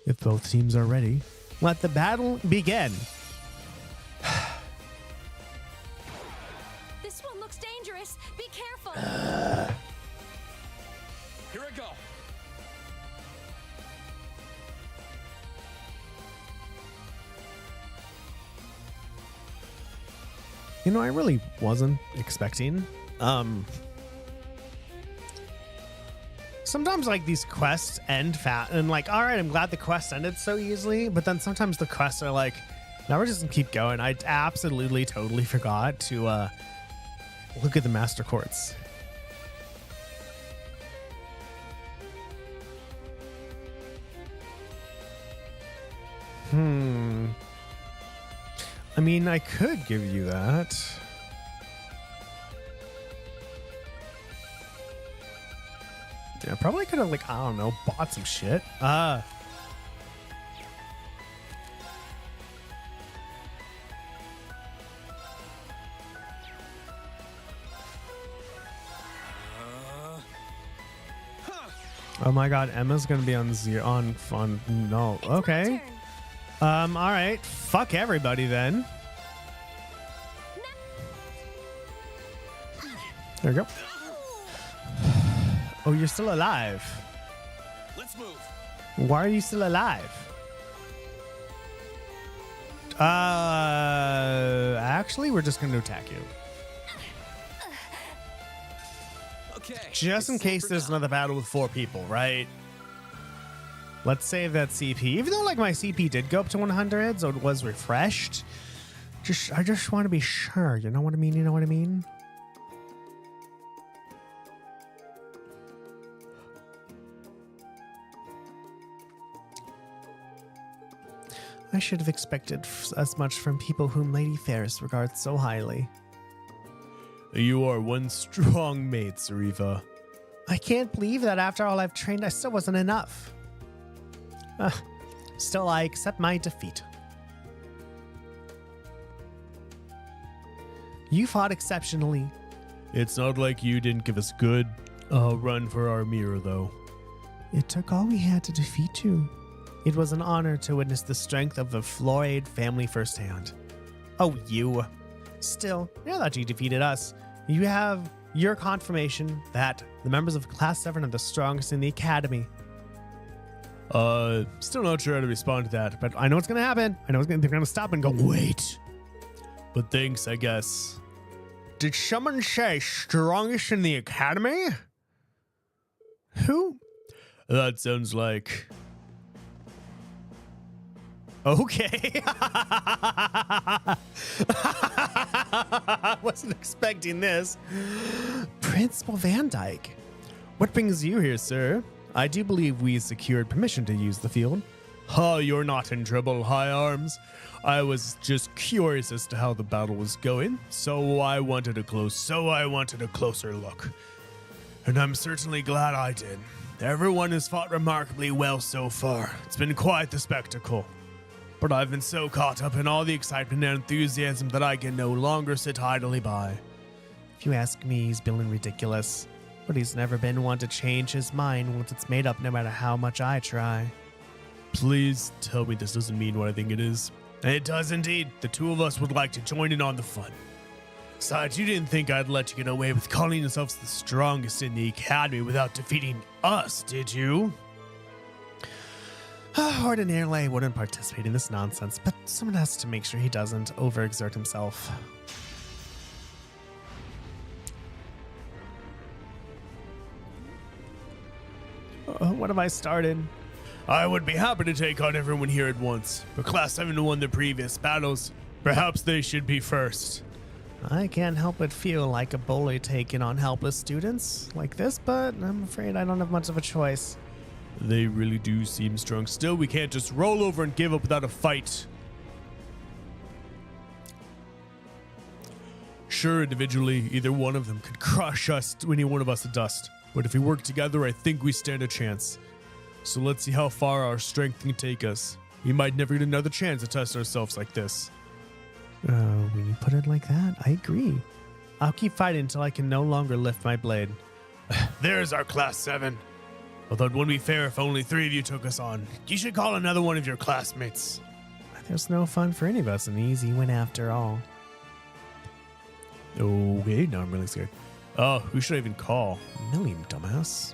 [SPEAKER 1] If both teams are ready, let the battle begin.
[SPEAKER 4] This one looks dangerous. Be careful.
[SPEAKER 3] Here I go.
[SPEAKER 1] You know, I really wasn't expecting. Sometimes like these quests end fat and like, all right, I'm glad the quest ended so easily. But then sometimes the quests are like, now we're just gonna keep going. I absolutely totally forgot to look at the master courts. I mean, I could give you that. Yeah, I probably could have, like, I don't know, bought some shit. Oh my god, Emma's gonna be on zero on no. Okay. All right. Fuck everybody then. There we go. Oh, you're still alive.
[SPEAKER 3] Let's move.
[SPEAKER 1] Why are you still alive? Actually, we're just gonna attack you.
[SPEAKER 3] Okay.
[SPEAKER 1] Just in case there's another battle with 4 people, right? Let's save that CP. Even though like my CP did go up to 100, so it was refreshed. I just want to be sure. You know what I mean? You know what I mean? I should have expected as much from people whom Lady Ferris regards so highly.
[SPEAKER 2] You are one strong mate, Sarifa.
[SPEAKER 1] I can't believe that after all I've trained, I still wasn't enough. Still, I accept my defeat. You fought exceptionally.
[SPEAKER 2] It's not like you didn't give us good run for our mirror, though.
[SPEAKER 1] It took all we had to defeat you. It was an honor to witness the strength of the Florade family firsthand. Oh, you. Still, now that you defeated us, you have your confirmation that the members of Class 7 are the strongest in the Academy.
[SPEAKER 2] Still not sure how to respond to that, but
[SPEAKER 1] But I know what's going to happen. I know they're going to stop and go, wait.
[SPEAKER 2] but thanks, I guess.
[SPEAKER 1] Did someone say strongest in the Academy? Who?
[SPEAKER 2] That sounds like...
[SPEAKER 1] Okay. Wasn't expecting this. Principal Van Dyke.
[SPEAKER 2] What brings you here, sir? I do believe we secured permission to use the field. You're not in trouble, High Arms. I was just curious as to how the battle was going, so I wanted a closer look. And I'm certainly glad I did. Everyone has fought remarkably well so far. It's been quite the spectacle. But I've been so caught up in all the excitement and enthusiasm that I can no longer sit idly by.
[SPEAKER 1] If you ask me, he's feeling ridiculous. But he's never been one to change his mind once it's made up, no matter how much I try.
[SPEAKER 2] Please tell me this doesn't mean what I think it is. It does indeed. The two of us would like to join in on the fun. Besides, you didn't think I'd let you get away with calling yourselves the strongest in the Academy without defeating us, did you?
[SPEAKER 1] Ordinarily, I wouldn't participate in this nonsense, but someone has to make sure he doesn't overexert himself. What have I started?
[SPEAKER 2] I would be happy to take on everyone here at once, but Class 7 won the previous battles. Perhaps they should be first.
[SPEAKER 1] I can't help but feel like a bully taking on helpless students like this, but I'm afraid I don't have much of a choice.
[SPEAKER 2] They really do seem strong. Still, we can't just roll over and give up without a fight. Sure, individually, either one of them could crush us, any one of us to dust. But if we work together, I think we stand a chance. So let's see how far our strength can take us. We might never get another chance to test ourselves like this.
[SPEAKER 1] When you put it like that, I agree. I'll keep fighting until I can no longer lift my blade.
[SPEAKER 2] There's our class 7. Although it wouldn't be fair if only 3 of you took us on. You should call another one of your classmates.
[SPEAKER 1] There's no fun for any of us. An easy win after all.
[SPEAKER 2] Okay, now I'm really scared. Oh, who should I even call?
[SPEAKER 1] Million, dumbass.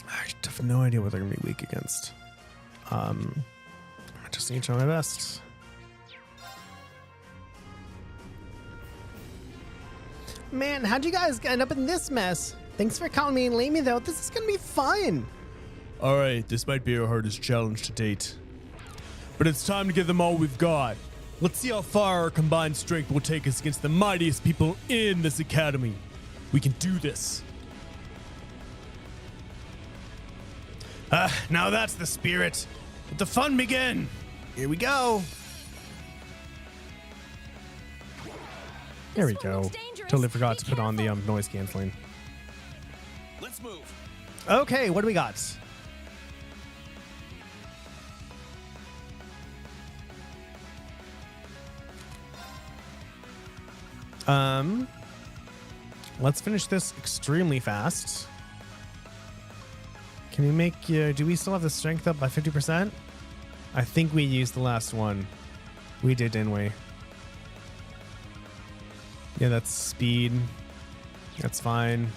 [SPEAKER 1] I have no idea what they're gonna be weak against. I just need to try my best. Man, how'd you guys end up in this mess? Thanks for calling me and leaving me though. This is gonna be fun.
[SPEAKER 2] All right, this might be our hardest challenge to date. But it's time to give them all we've got. Let's see how far our combined strength will take us against the mightiest people in this academy. We can do this. Now that's the spirit. Let the fun begin.
[SPEAKER 1] Here we go. There we
[SPEAKER 4] This one
[SPEAKER 1] go.
[SPEAKER 4] looks dangerous.
[SPEAKER 1] Totally forgot
[SPEAKER 4] Be
[SPEAKER 1] to put on the
[SPEAKER 4] careful.
[SPEAKER 1] noise canceling.
[SPEAKER 3] Let's move.
[SPEAKER 1] Okay, what do we got? Let's finish this extremely fast. Can we make, do we still have the strength up by 50%? I think we used the last one. We did, didn't we? Yeah, that's speed. That's fine.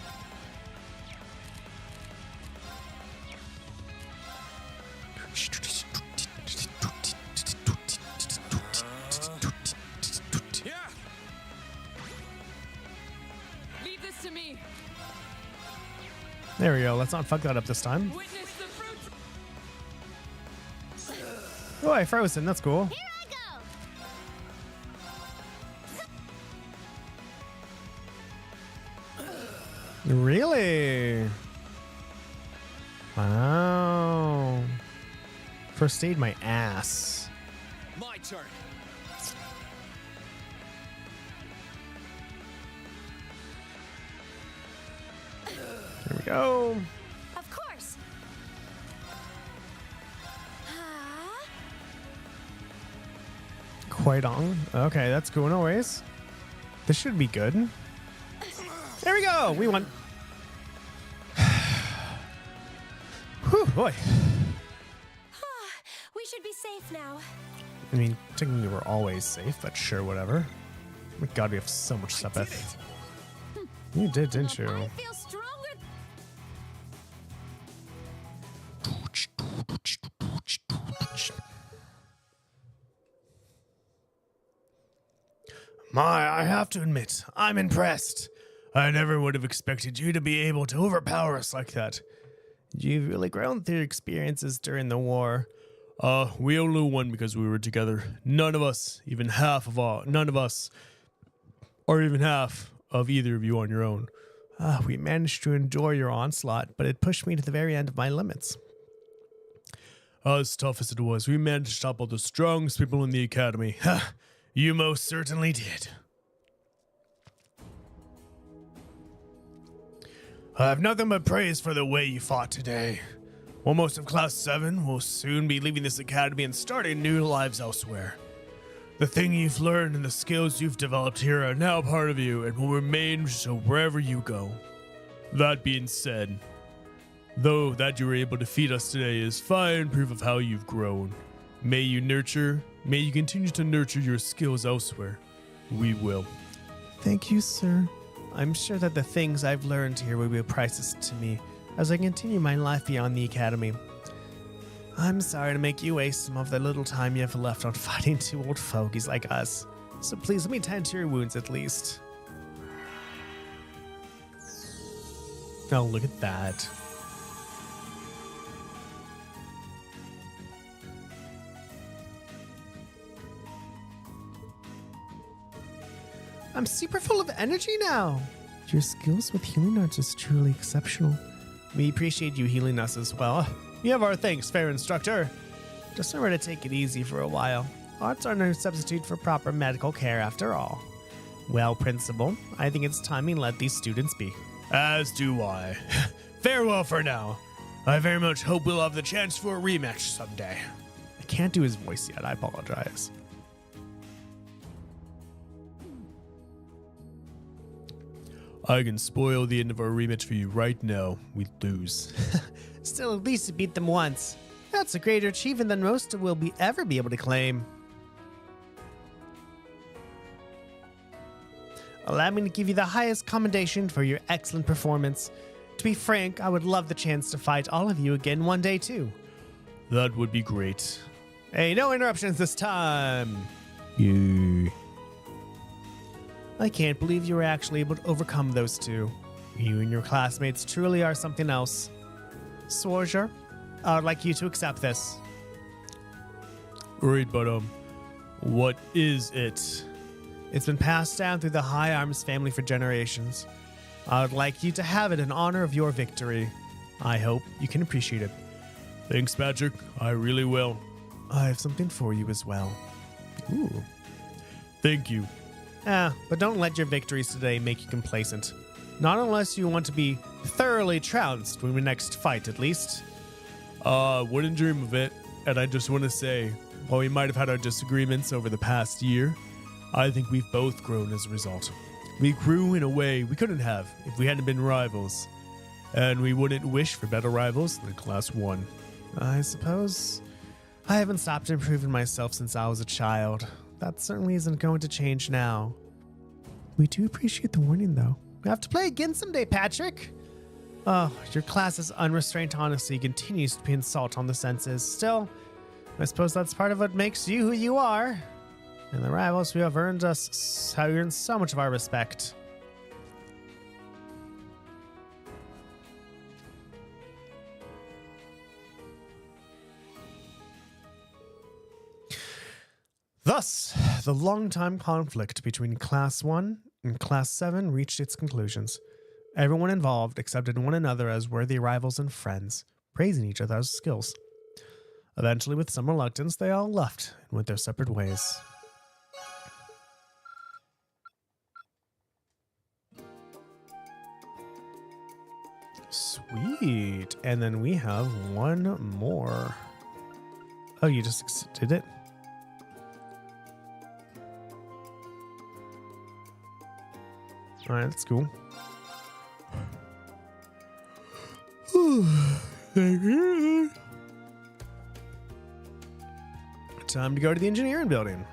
[SPEAKER 3] Yeah. Leave this to me.
[SPEAKER 1] There we go. Let's not fuck that up this time.
[SPEAKER 3] Witness the fruits.
[SPEAKER 1] Oh, I froze him. That's cool.
[SPEAKER 4] Here I go.
[SPEAKER 1] Really? Wow. First aid my ass.
[SPEAKER 3] My turn.
[SPEAKER 1] There we go.
[SPEAKER 4] Of course.
[SPEAKER 1] Quite on. Okay, that's cool. No worries. This should be good. There we go. We won. Whew, boy.
[SPEAKER 4] We should be safe now.
[SPEAKER 1] I mean, technically we're always safe, but sure, whatever. My God, we have so much stuff. You did, didn't you?
[SPEAKER 4] I feel stronger.
[SPEAKER 2] My, I have to admit, I'm impressed. I never would have expected you to be able to overpower us like that.
[SPEAKER 1] You've really grown through experiences during the war.
[SPEAKER 2] We only won because we were together. None of us are even half of either of you on your own.
[SPEAKER 1] We managed to endure your onslaught, but it pushed me to the very end of my limits.
[SPEAKER 2] As tough as it was, we managed to stop all the strongest people in the academy. Ha! You most certainly did. I have nothing but praise for the way you fought today. While most of Class 7 will soon be leaving this academy and starting new lives elsewhere. The thing you've learned and the skills you've developed here are now part of you and will remain so wherever you go. That being said, though that you were able to defeat us today is fine proof of how you've grown. May you continue to nurture your skills elsewhere. We will.
[SPEAKER 1] Thank you, sir. I'm sure that the things I've learned here will be priceless to me as I continue my life beyond the academy. I'm sorry to make you waste some of the little time you have left on fighting two old fogies like us. So please let me tend to your wounds at least. Oh, look at that. I'm super full of energy now. Your skills with healing are just truly exceptional. We appreciate you healing us as well. You have our thanks, fair instructor. Just remember to take it easy for a while. Arts are no substitute for proper medical care after all. Well, Principal, I think it's time we let these students be.
[SPEAKER 2] As do I. Farewell for now. I very much hope we'll have the chance for a rematch someday.
[SPEAKER 1] I can't do his voice yet, I apologize.
[SPEAKER 2] I can spoil the end of our rematch for you right now. We lose.
[SPEAKER 1] Still, at least you beat them once. That's a greater achievement than most will ever be able to claim. Allow me to give you the highest commendation for your excellent performance. To be frank, I would love the chance to fight all of you again one day too.
[SPEAKER 2] That would be great.
[SPEAKER 1] Hey, no interruptions this time.
[SPEAKER 2] Yeah.
[SPEAKER 1] I can't believe you were actually able to overcome those two. You and your classmates truly are something else. Sworger, I would like you to accept this.
[SPEAKER 2] Great, but what is it?
[SPEAKER 1] It's been passed down through the High Arms family for generations. I would like you to have it in honor of your victory. I hope you can appreciate it.
[SPEAKER 2] Thanks, Patrick. I really will.
[SPEAKER 1] I have something for you as well. Ooh.
[SPEAKER 2] Thank you.
[SPEAKER 1] But don't let your victories today make you complacent. Not unless you want to be thoroughly trounced when we next fight, at least.
[SPEAKER 2] Wouldn't dream of it. And I just want to say, while we might have had our disagreements over the past year, I think we've both grown as a result. We grew in a way we couldn't have if we hadn't been rivals. And we wouldn't wish for better rivals than Class 1.
[SPEAKER 1] I suppose I haven't stopped improving myself since I was a child. That certainly isn't going to change now. We do appreciate the warning, though. We have to play again someday, Patrick. Oh, your class's unrestrained honesty continues to be an insult on the senses. Still, I suppose that's part of what makes you who you are. And the rivals who have earned so much of our respect. Thus, the long-time conflict between Class 1 and Class 7 reached its conclusions. Everyone involved accepted one another as worthy rivals and friends, praising each other's skills. Eventually, with some reluctance, they all left and went their separate ways. Sweet. And then we have one more. Oh, you just did it? All right, that's cool. Time to go to the engineering building.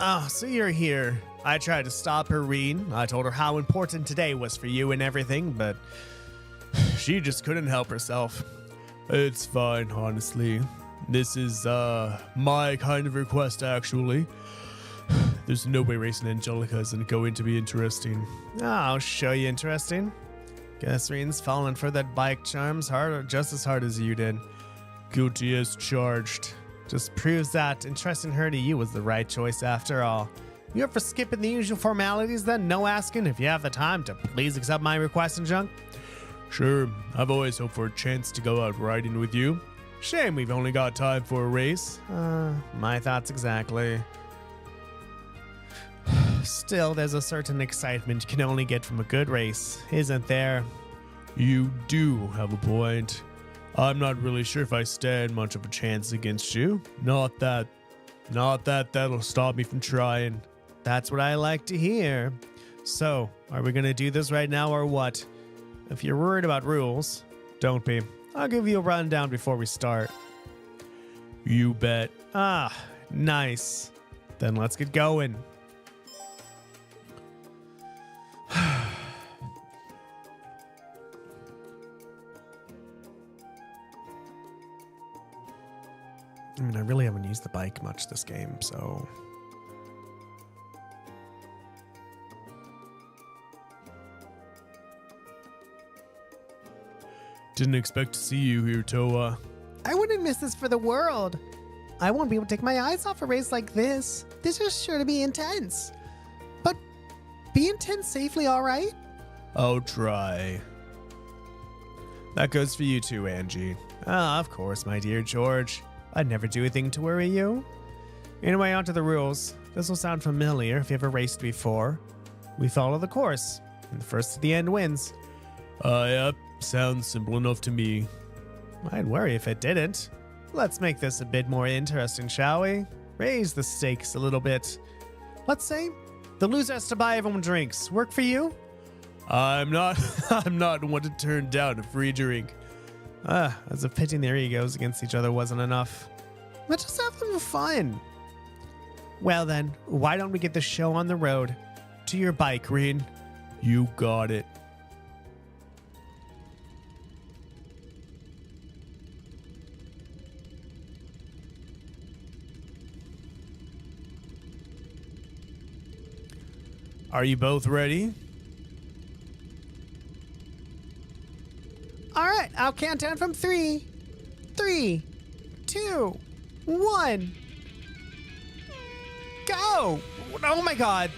[SPEAKER 1] Oh, so you're here. I tried to stop her, Reen. I told her how important today was for you and everything, but she just couldn't help herself.
[SPEAKER 2] It's fine, honestly. This is, my kind of request, actually. There's no way racing Angelica isn't going to be interesting.
[SPEAKER 1] I'll show you interesting. Guess Reen's fallen for that bike charms just as hard as you did.
[SPEAKER 2] Guilty as charged.
[SPEAKER 1] Just proves that entrusting her to you was the right choice after all. You up for skipping the usual formalities then? No asking if you have the time to please accept my request and junk?
[SPEAKER 2] Sure, I've always hoped for a chance to go out riding with you. Shame we've only got time for a race.
[SPEAKER 1] My thoughts exactly. Still, there's a certain excitement you can only get from a good race, isn't there?
[SPEAKER 2] You do have a point. I'm not really sure if I stand much of a chance against you. Not that that'll stop me from trying.
[SPEAKER 1] That's what I like to hear. So, are we gonna do this right now or what? If you're worried about rules, don't be. I'll give you a rundown before we start.
[SPEAKER 2] You bet.
[SPEAKER 1] Ah, nice. Then let's get going. I mean, I really haven't used the bike much this game, so...
[SPEAKER 2] Didn't expect to see you here, Toa.
[SPEAKER 1] I wouldn't miss this for the world. I won't be able to take my eyes off a race like this. This is sure to be intense. But be intense safely, all right?
[SPEAKER 2] I'll try.
[SPEAKER 1] That goes for you too, Angie. Ah, of course, my dear George. I'd never do a thing to worry you. Anyway, on to the rules. This will sound familiar if you ever raced before. We follow the course, and the first to the end wins.
[SPEAKER 2] Yep. Sounds simple enough to me.
[SPEAKER 1] I'd worry if it didn't. Let's make this a bit more interesting, shall we? Raise the stakes a little bit. Let's say the loser has to buy everyone drinks. Work for you?
[SPEAKER 2] I'm not one to turn down a free drink.
[SPEAKER 1] As if pitting their egos against each other wasn't enough. Let's just have some fun. Well then, why don't we get the show on the road? To your bike, Reen.
[SPEAKER 2] You got it. Are you both ready?
[SPEAKER 1] All right, I'll count down from 3. 3, 2, 1. Go! Oh my god.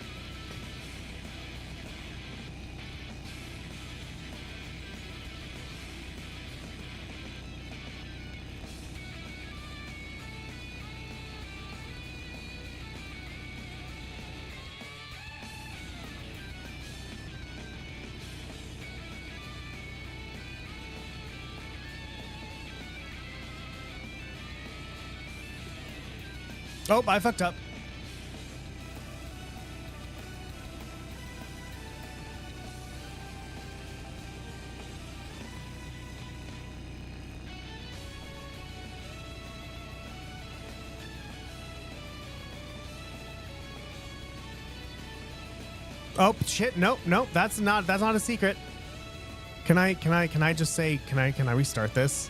[SPEAKER 1] Oh, I fucked up. Oh shit! Nope, that's not a secret. Can I just say can I restart this?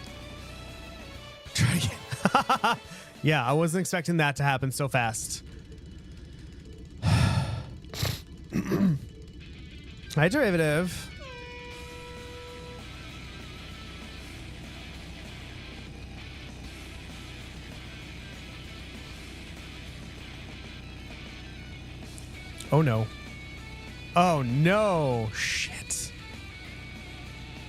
[SPEAKER 1] Try again. Yeah, I wasn't expecting that to happen so fast. Hi, derivative. Oh no. Oh no. Shit.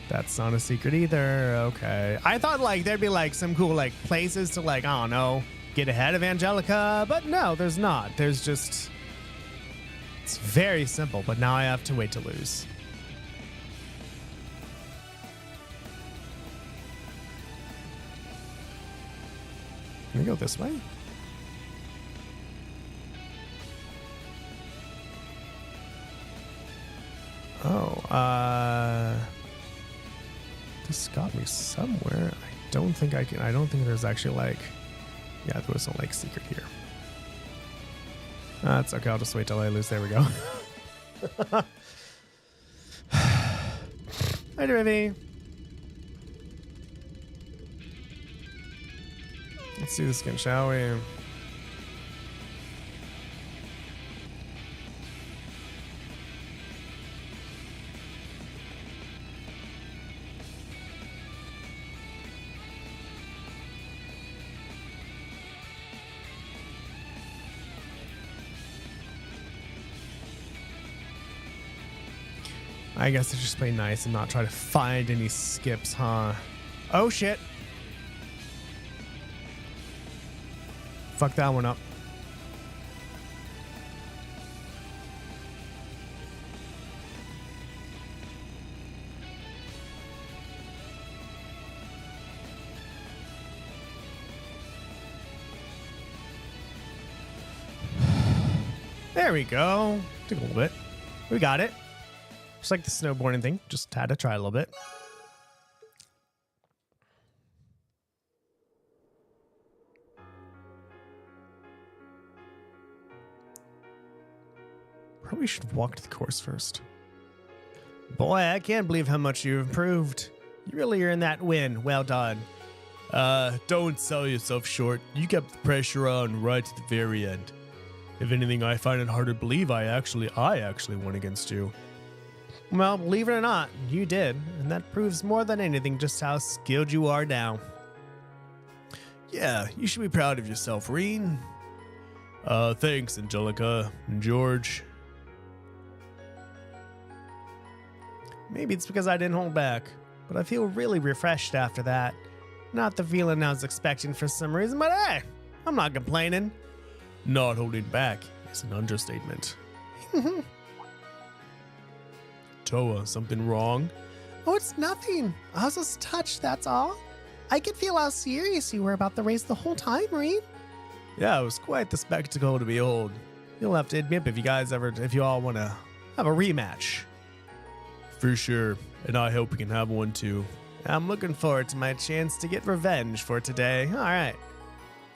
[SPEAKER 1] That's not a secret either. Okay. I thought like there'd be like some cool like places to like, I don't know, get ahead of Angelica, but no, there's not. There's just, it's very simple, but now I have to wait to lose. Can we go this way? Oh, this got me somewhere. I don't think I can. I don't think there's actually like, yeah, there was no like secret here. That's okay. I'll just wait till I lose. There we go. Hi, Rivy. Let's do this again, shall we? I guess I just play nice and not try to find any skips, huh? Oh shit. Fuck that one up. There we go. Took a little bit. We got it. Just like the snowboarding thing. Just had to try a little bit. Probably should walk to the course first. Boy, I can't believe how much you've improved. You really earned that win. Well done.
[SPEAKER 2] Don't sell yourself short. You kept the pressure on right to the very end. If anything, I find it hard to believe I actually won against you.
[SPEAKER 1] Well, believe it or not, you did. And that proves more than anything just how skilled you are now.
[SPEAKER 2] Yeah, you should be proud of yourself, Reen. Thanks, Angelica and George.
[SPEAKER 1] Maybe it's because I didn't hold back, but I feel really refreshed after that. Not the feeling I was expecting for some reason, but hey, I'm not complaining.
[SPEAKER 2] Not holding back is an understatement. Toa, something wrong?
[SPEAKER 1] Oh, it's nothing. I was just touched, that's all. I could feel how serious you were about the race the whole time, Reed.
[SPEAKER 2] Yeah, it was quite the spectacle to behold.
[SPEAKER 1] You'll have to admit if you all want to have a rematch.
[SPEAKER 2] For sure, and I hope we can have one too.
[SPEAKER 1] I'm looking forward to my chance to get revenge for today. All right.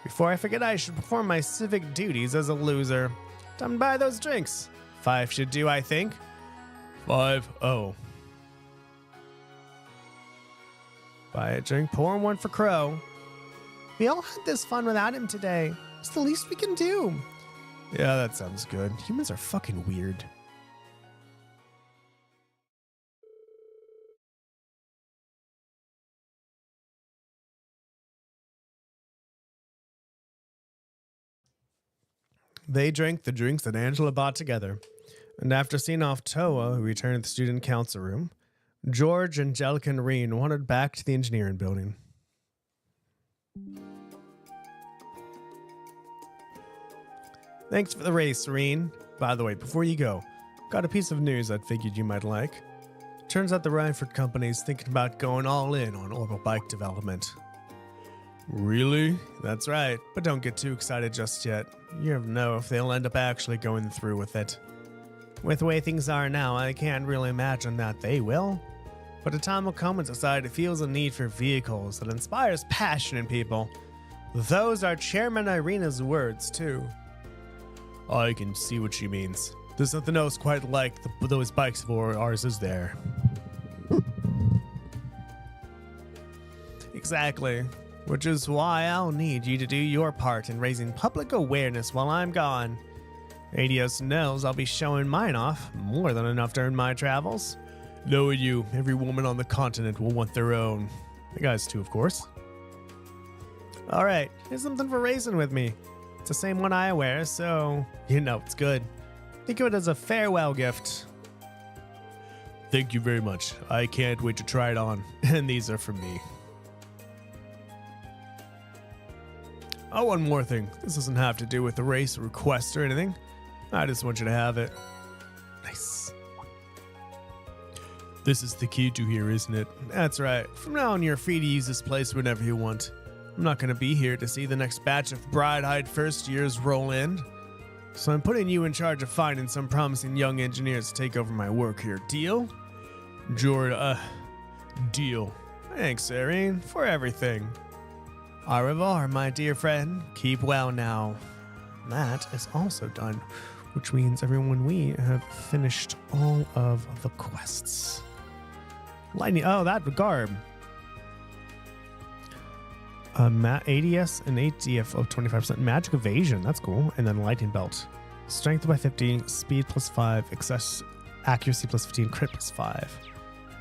[SPEAKER 1] Before I forget, I should perform my civic duties as a loser. Time to buy those drinks. 5 should do, I think.
[SPEAKER 2] 5. Oh.
[SPEAKER 1] Buy a drink, pour one for Crow. We all had this fun without him today. It's the least we can do.
[SPEAKER 2] Yeah, that sounds good.
[SPEAKER 1] Humans are fucking weird. They drank the drinks that Angela bought together, and after seeing off Toa, who returned to the student council room, George, Angelica, and Reen wandered back to the engineering building. Thanks for the race, Reen. By the way, before you go, got a piece of news I figured you might like. Turns out the Rhineford Company's thinking about going all in on orbital bike development.
[SPEAKER 2] Really?
[SPEAKER 1] That's right, but don't get too excited just yet. You never know if they'll end up actually going through with it. With the way things are now, I can't really imagine that they will. But a time will come when society feels a need for vehicles that inspires passion in people. Those are Chairman Irina's words, too.
[SPEAKER 2] I can see what she means. There's nothing else quite like those bikes of ours, is there?
[SPEAKER 1] Exactly. Which is why I'll need you to do your part in raising public awareness while I'm gone. ADS knows I'll be showing mine off, more than enough during my travels.
[SPEAKER 2] Knowing you, every woman on the continent will want their own.
[SPEAKER 1] The guys too, of course. Alright, here's something for racing with me. It's the same one I wear, so you know it's good. Think of it as a farewell gift.
[SPEAKER 2] Thank you very much. I can't wait to try it on, and these are from me.
[SPEAKER 1] Oh, one more thing. This doesn't have to do with the race request or anything. I just want you to have it. Nice.
[SPEAKER 2] This is the key to here, isn't it?
[SPEAKER 1] That's right. From now on, you're free to use this place whenever you want. I'm not going to be here to see the next batch of bright-eyed first years roll in. So I'm putting you in charge of finding some promising young engineers to take over my work here. Deal?
[SPEAKER 2] Deal.
[SPEAKER 1] Thanks, Irene, for everything. Au revoir, my dear friend. Keep well now. That is also done, which means everyone, we have finished all of the quests. Lightning. Oh, that garb. ADS and ATF of 25%. Magic evasion. That's cool. And then lightning belt. Strength by 50. Speed plus 5. Accuracy plus 15. Crit plus 5.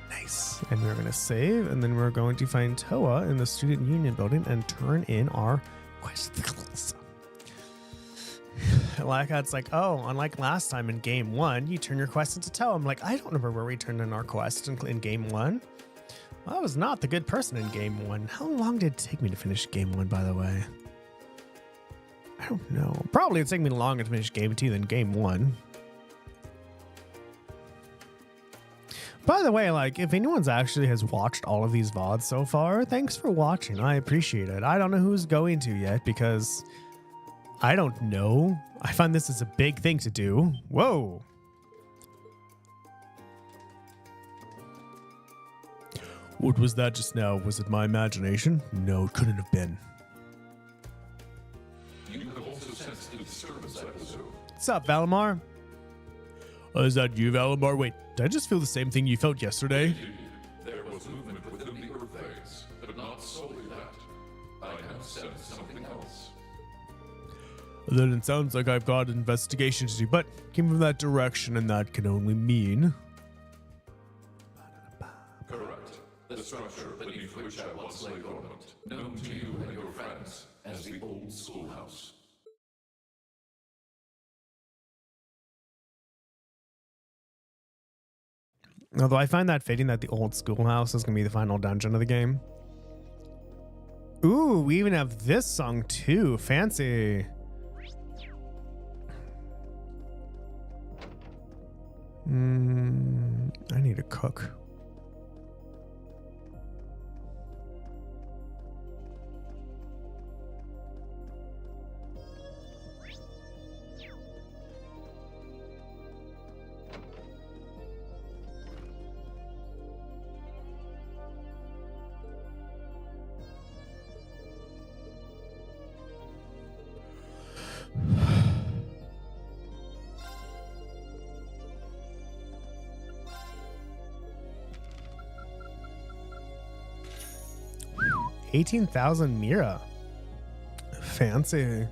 [SPEAKER 1] Nice. And we're going to save, and then we're going to find Toa in the student union building and turn in our quests. like it's like, oh, unlike last time in game 1, you turn your quest into tow. I'm like, I don't remember where we turned in our quest in game 1. I was not the good person in game 1. How long did it take me to finish game 1, by the way? I don't know. Probably it'd take me longer to finish game 2 than game 1. By the way, like, if anyone's actually has watched all of these VODs so far, thanks for watching. I appreciate it. I don't know who's going to yet because I don't know. I find this is a big thing to do. Whoa.
[SPEAKER 2] What was that just now? Was it my imagination? No, it couldn't have been.
[SPEAKER 3] You have also sensed a disturbance, I presume.
[SPEAKER 1] What's up, Valimar?
[SPEAKER 2] Is that you, Valimar? Wait, did I just feel the same thing you felt yesterday?
[SPEAKER 3] There was movement within the earth phase, but not solely that. I have sensed something else.
[SPEAKER 2] Then it sounds like I've got an investigation to do, but came from that direction, and that can only mean...
[SPEAKER 3] Correct. The structure beneath which I once lay dormant, known to you and your friends as the old schoolhouse.
[SPEAKER 1] Although I find that fitting that the old schoolhouse is going to be the final dungeon of the game. Ooh, we even have this song too. Fancy. I need to cook. $18,000 Mira. Fancy.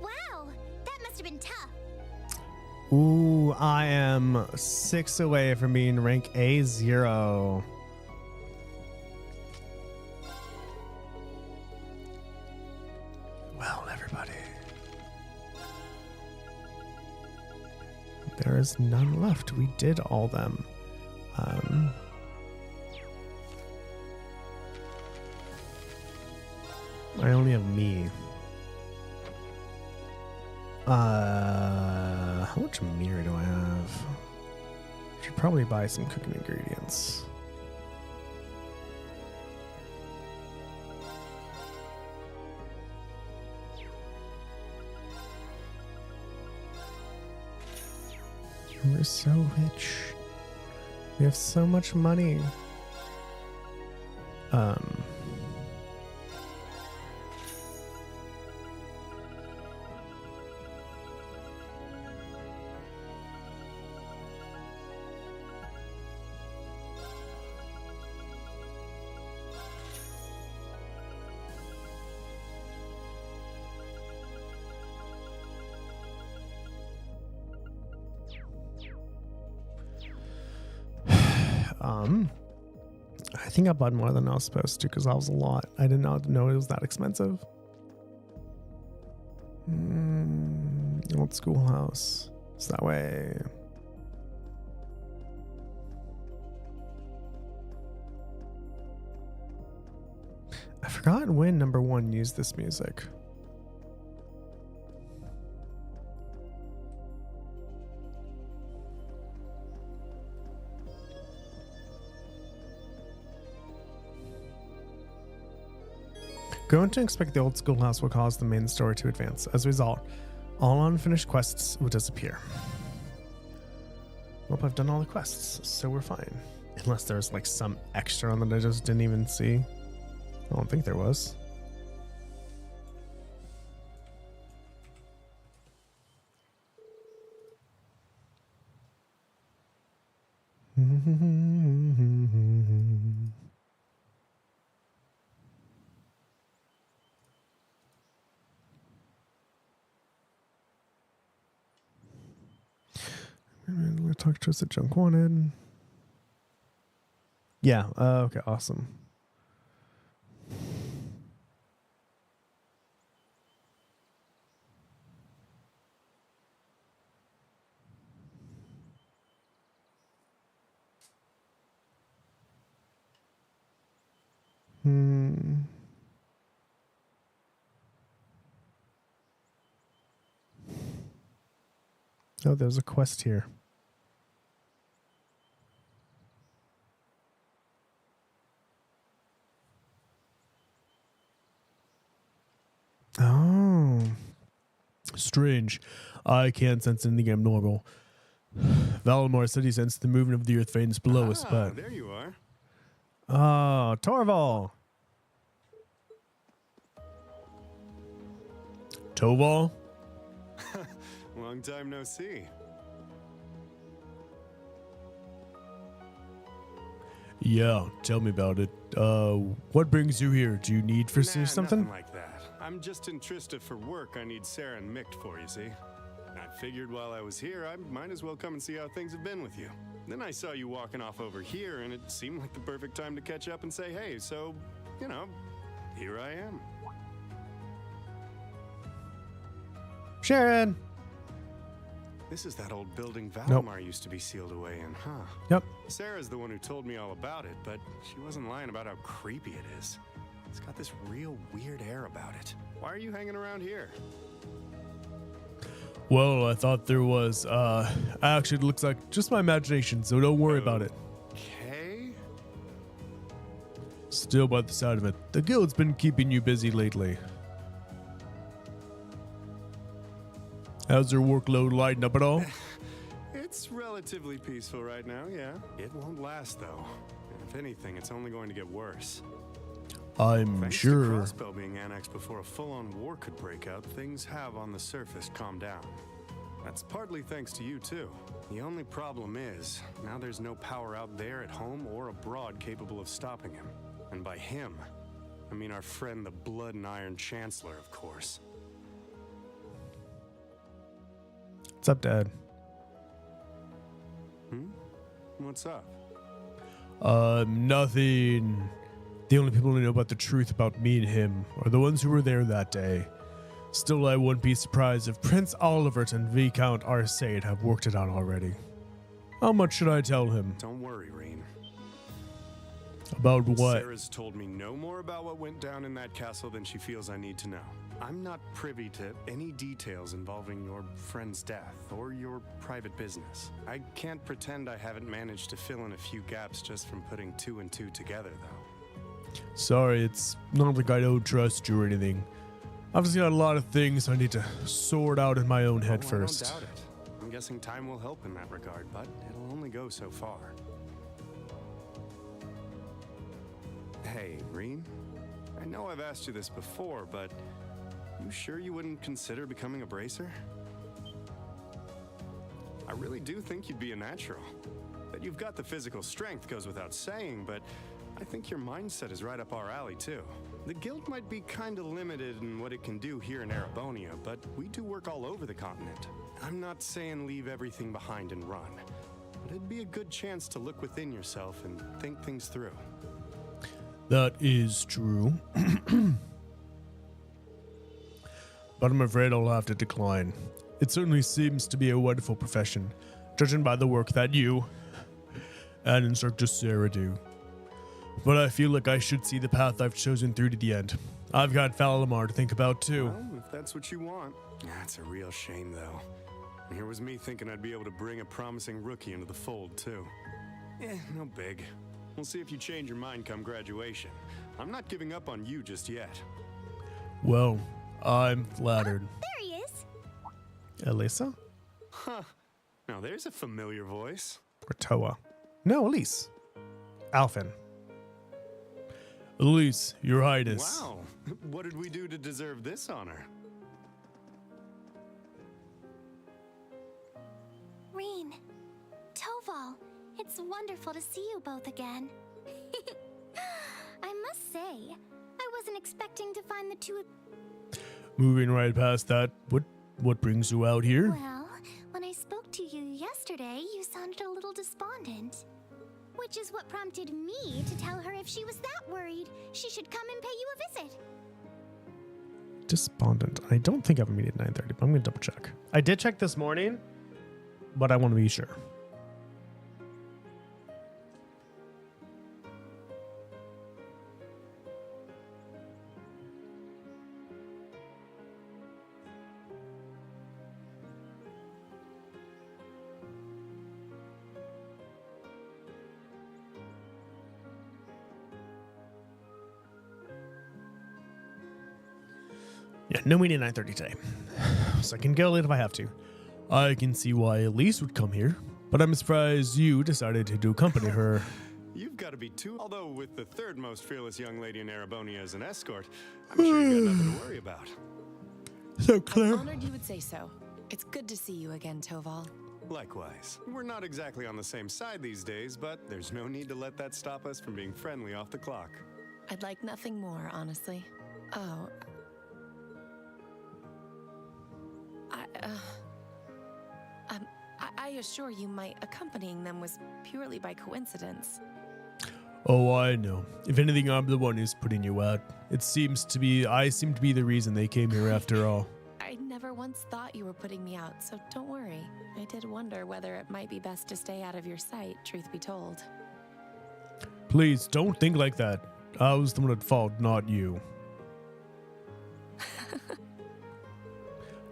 [SPEAKER 4] Wow, that must have been tough.
[SPEAKER 1] Ooh, I am 6 away from being rank A0. Well, everybody. There is none left. We did all them. I only have me. How much mirror do I have? Should probably buy some cooking ingredients. We're so rich. We have so much money. I think I bought more than I was supposed to because that was a lot. I did not know it was that expensive. Old schoolhouse. It's that way. I forgot when number 1 used this music. Going to expect the old schoolhouse will cause the main story to advance. As a result, all unfinished quests will disappear. Well, I've done all the quests, so we're fine. Unless there's like some extra one that I just didn't even see. I don't think there was. Talk to us at Junk Wanted. Yeah. Okay. Awesome. Oh, there's a quest here. Oh.
[SPEAKER 2] Strange. I can't sense anything abnormal. Valimar said he sensed the movement of the earth veins below us, but...
[SPEAKER 5] There you are.
[SPEAKER 1] Oh, Torval.
[SPEAKER 2] Toval?
[SPEAKER 5] Long time no see.
[SPEAKER 2] Yeah, tell me about it. What brings you here? Do you need for something?
[SPEAKER 5] Nothing like that. I'm just in Trista for work. I need Sarah and Mick for, you see. I figured while I was here, I might as well come and see how things have been with you. Then I saw you walking off over here, and it seemed like the perfect time to catch up and say, hey, so, you know, here I am.
[SPEAKER 1] Sharon.
[SPEAKER 5] This is that old building Valimar used to be sealed away in, huh?
[SPEAKER 1] Yep.
[SPEAKER 5] Sarah's the one who told me all about it, but she wasn't lying about how creepy it is. It's got this real weird air about it. Why are you hanging around here?
[SPEAKER 2] Well, I thought there was, actually it looks like just my imagination, so don't worry about it.
[SPEAKER 5] Okay.
[SPEAKER 2] Still by the side of it. The guild's been keeping you busy lately. How's your workload lighting up at all?
[SPEAKER 5] It's relatively peaceful right now, yeah. It won't last, though. If anything, it's only going to get worse.
[SPEAKER 2] I'm
[SPEAKER 5] Thanks
[SPEAKER 2] sure.
[SPEAKER 5] to Crossbow being annexed before a full-on war could break out, things have on the surface calmed down. That's partly thanks to you, too. The only problem is, now there's no power out there at home or abroad capable of stopping him. And by him, I mean our friend the Blood and Iron Chancellor, of course.
[SPEAKER 1] What's up, Dad?
[SPEAKER 5] What's up?
[SPEAKER 2] Nothing. The only people who know about the truth about me and him are the ones who were there that day. Still, I wouldn't be surprised if Prince Olivert and Viscount Arcade have worked it out already. How much should I tell him?
[SPEAKER 5] Don't worry, Reen.
[SPEAKER 2] About what?
[SPEAKER 5] Sarah's told me no more about what went down in that castle than she feels I need to know. I'm not privy to any details involving your friend's death or your private business. I can't pretend I haven't managed to fill in a few gaps just from putting two and two together, though.
[SPEAKER 2] Sorry, it's not like I don't trust you or anything. I've just got a lot of things I need to sort out in my own head first.
[SPEAKER 5] I don't doubt it. I'm guessing time will help in that regard, but it'll only go so far. Hey, Reen. I know I've asked you this before, but you sure you wouldn't consider becoming a bracer? I really do think you'd be a natural. That you've got the physical strength goes without saying, but I think your mindset is right up our alley, too. The guild might be kind of limited in what it can do here in Erebonia, but we do work all over the continent. I'm not saying leave everything behind and run, but it'd be a good chance to look within yourself and think things through.
[SPEAKER 2] That is true. But I'm afraid I'll have to decline. It certainly seems to be a wonderful profession, judging by the work that you and Instructor Sarah do. But I feel like I should see the path I've chosen through to the end. I've got Valimar to think about too.
[SPEAKER 5] Well, if that's what you want. That's a real shame, though. And here was me thinking I'd be able to bring a promising rookie into the fold, too. No big. We'll see if you change your mind come graduation. I'm not giving up on you just yet.
[SPEAKER 2] Well, I'm flattered.
[SPEAKER 4] There he is.
[SPEAKER 1] Elisa?
[SPEAKER 5] Huh. Now there's a familiar voice.
[SPEAKER 1] Or Toa? No, Elise. Alphen.
[SPEAKER 2] Elise, Your Highness.
[SPEAKER 5] Wow. What did we do to deserve this honor?
[SPEAKER 4] Reen. Toval. It's wonderful to see you both again. I must say, I wasn't expecting to find the two.
[SPEAKER 2] Moving right past that, what brings you out here?
[SPEAKER 4] Well, when I spoke to you yesterday, you sounded a little despondent. Which is what prompted me to tell her if she was that worried, she should come and pay you a visit.
[SPEAKER 1] Despondent. I don't think I have a meeting at 9:30, but I'm going to double check. I did check this morning, but I want to be sure. Yeah, no meeting at 9:30 today. So I can go late if I have to. I can see why Elise would come here, but I'm surprised you decided to accompany her.
[SPEAKER 5] You've got to be too. Although, with the third most fearless young lady in Arabonia as an escort, I'm sure you've got nothing to worry about.
[SPEAKER 1] So
[SPEAKER 6] I'm
[SPEAKER 1] Claire.
[SPEAKER 6] honored you would say so. It's good to see you again, Toval.
[SPEAKER 5] Likewise. We're not exactly on the same side these days, but there's no need to let that stop us from being friendly off the clock.
[SPEAKER 6] I'd like nothing more, honestly. Oh. I assure you my accompanying them was purely by coincidence.
[SPEAKER 2] Oh, I know. If anything, I'm the one who's putting you out. I seem to be the reason they came here after all.
[SPEAKER 6] I never once thought you were putting me out, so don't worry. I did wonder whether it might be best to stay out of your sight, truth be told.
[SPEAKER 2] Please, don't think like that. I was the one at fault, not you.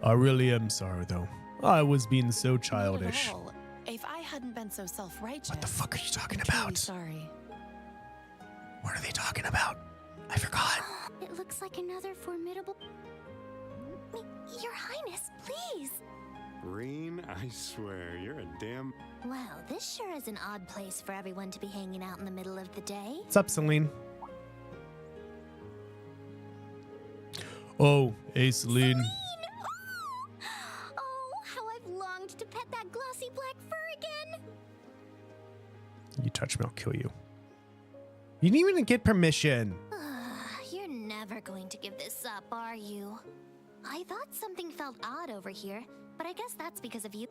[SPEAKER 2] I really am sorry, though. I was being so childish.
[SPEAKER 6] Not at all. If I hadn't been so self-righteous...
[SPEAKER 1] What the fuck are you talking
[SPEAKER 6] I'm truly
[SPEAKER 1] about?
[SPEAKER 6] sorry.
[SPEAKER 1] What are they talking about? I forgot.
[SPEAKER 4] It looks like another formidable... Your Highness, please!
[SPEAKER 5] Reen, I swear, you're a damn...
[SPEAKER 4] Well, this sure is an odd place for everyone to be hanging out in the middle of the day.
[SPEAKER 1] What's up, Celine?
[SPEAKER 2] Oh, hey, Celine.
[SPEAKER 4] Oh, how I've longed to pet that glossy black fur again!
[SPEAKER 1] You touch me, I'll kill you. You didn't even get permission.
[SPEAKER 4] You're never going to give this up, are you? I thought something felt odd over here, but I guess that's because of you.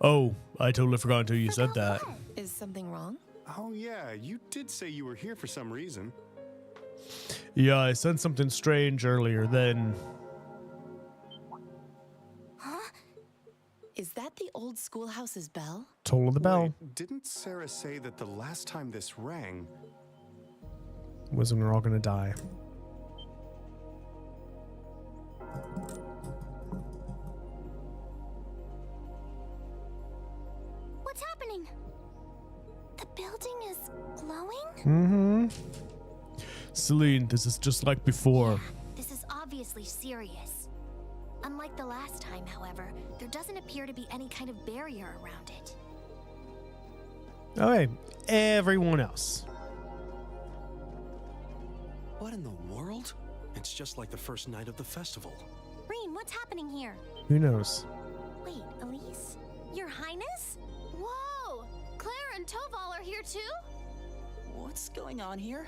[SPEAKER 2] Oh, I totally forgot until you said that.
[SPEAKER 6] Is something wrong?
[SPEAKER 5] Oh yeah, you did say you were here for some reason.
[SPEAKER 2] Yeah, I sensed something strange earlier then.
[SPEAKER 4] Huh?
[SPEAKER 6] Is that the old schoolhouse's bell?
[SPEAKER 1] Toll of the bell.
[SPEAKER 5] Wait, didn't Sarah say that the last time this rang...
[SPEAKER 1] Was when we're all gonna die.
[SPEAKER 4] What's happening? The building is glowing?
[SPEAKER 1] Mm-hmm.
[SPEAKER 2] Celine, this is just like before.
[SPEAKER 4] This is obviously serious. Unlike the last time, however, there doesn't appear to be any kind of barrier around it.
[SPEAKER 1] Okay, everyone else.
[SPEAKER 7] What in the world? It's just like the first night of the festival.
[SPEAKER 4] Reen, what's happening here?
[SPEAKER 1] Who knows?
[SPEAKER 4] Wait, Elise? Your Highness? Whoa! Claire and Toval are here too?
[SPEAKER 8] What's going on here?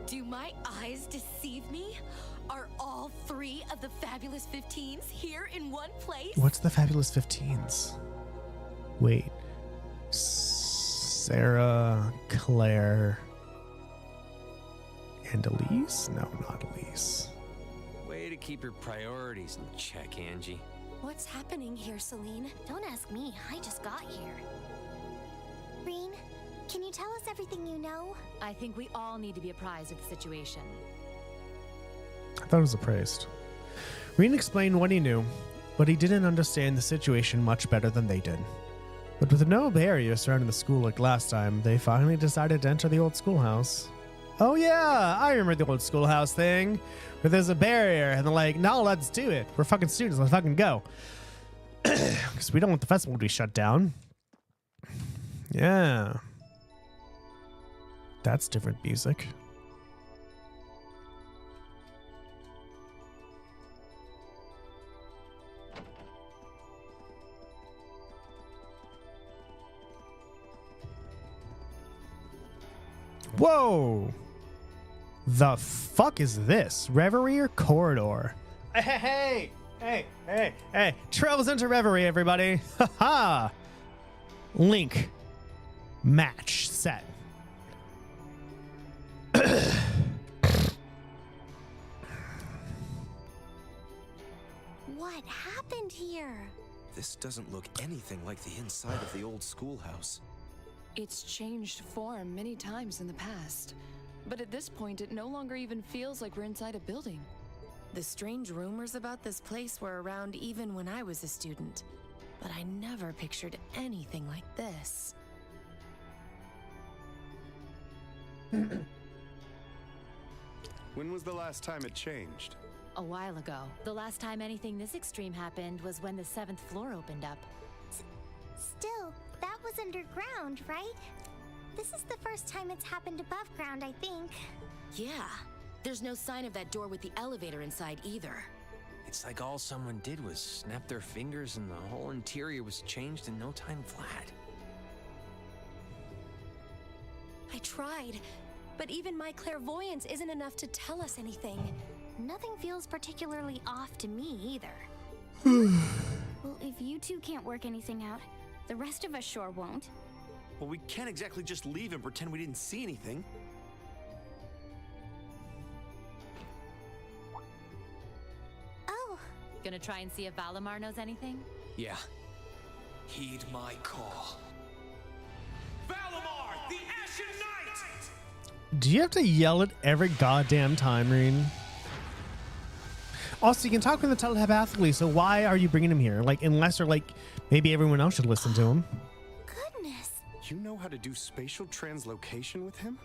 [SPEAKER 9] Do my eyes deceive me? Are all three of the Fabulous 15s here in one place?
[SPEAKER 1] What's the Fabulous 15s? Wait. Sarah, Claire, and Elise? No, not Elise.
[SPEAKER 7] Way to keep your priorities in check, Angie.
[SPEAKER 9] What's happening here, Celine?
[SPEAKER 4] Don't ask me, I just got here. Reen, can you tell us everything you know?
[SPEAKER 9] I think we all need to be apprised of the situation.
[SPEAKER 1] I thought it was appraised. Reen explained what he knew, but he didn't understand the situation much better than they did. But with no barrier surrounding the school like last time, they finally decided to enter the old schoolhouse. Oh yeah, I remember the old schoolhouse thing, where there's a barrier and they're like, no, let's do it. We're fucking students, let's fucking go. Because we don't want the festival to be shut down. Yeah. That's different music. Whoa! The fuck is this? Reverie or corridor? Hey! Trails into Reverie, everybody! Haha! Link. Match set.
[SPEAKER 4] What happened here?
[SPEAKER 7] This doesn't look anything like the inside of the old schoolhouse.
[SPEAKER 6] It's changed form many times in the past, but at this point it no longer even feels like we're inside a building. The strange rumors about this place were around even when I was a student, but I never pictured anything like this.
[SPEAKER 5] When was the last time it changed?
[SPEAKER 10] A while ago. The last time anything this extreme happened was when the 7th floor opened up.
[SPEAKER 4] Still, that was underground, right? This is the first time it's happened above ground, I think.
[SPEAKER 9] Yeah. There's no sign of that door with the elevator inside either.
[SPEAKER 11] It's like all someone did was snap their fingers and the whole interior was changed in no time flat.
[SPEAKER 12] I tried, but even my clairvoyance isn't enough to tell us anything.
[SPEAKER 4] Nothing feels particularly off to me either. Well, if you two can't work anything out, the rest of us sure won't.
[SPEAKER 7] Well, we can't exactly just leave and pretend we didn't see anything.
[SPEAKER 4] Oh.
[SPEAKER 10] Gonna try and see if Valimar knows anything?
[SPEAKER 11] Yeah. Heed my call.
[SPEAKER 7] Valimar, the Ashen Knight!
[SPEAKER 1] Do you have to yell it every goddamn time, Reen? Also, you can talk with him telepathically, so why are you bringing him here? Like, unless or like, maybe everyone else should listen to him.
[SPEAKER 4] Goodness.
[SPEAKER 5] You know how to do spatial translocation with him?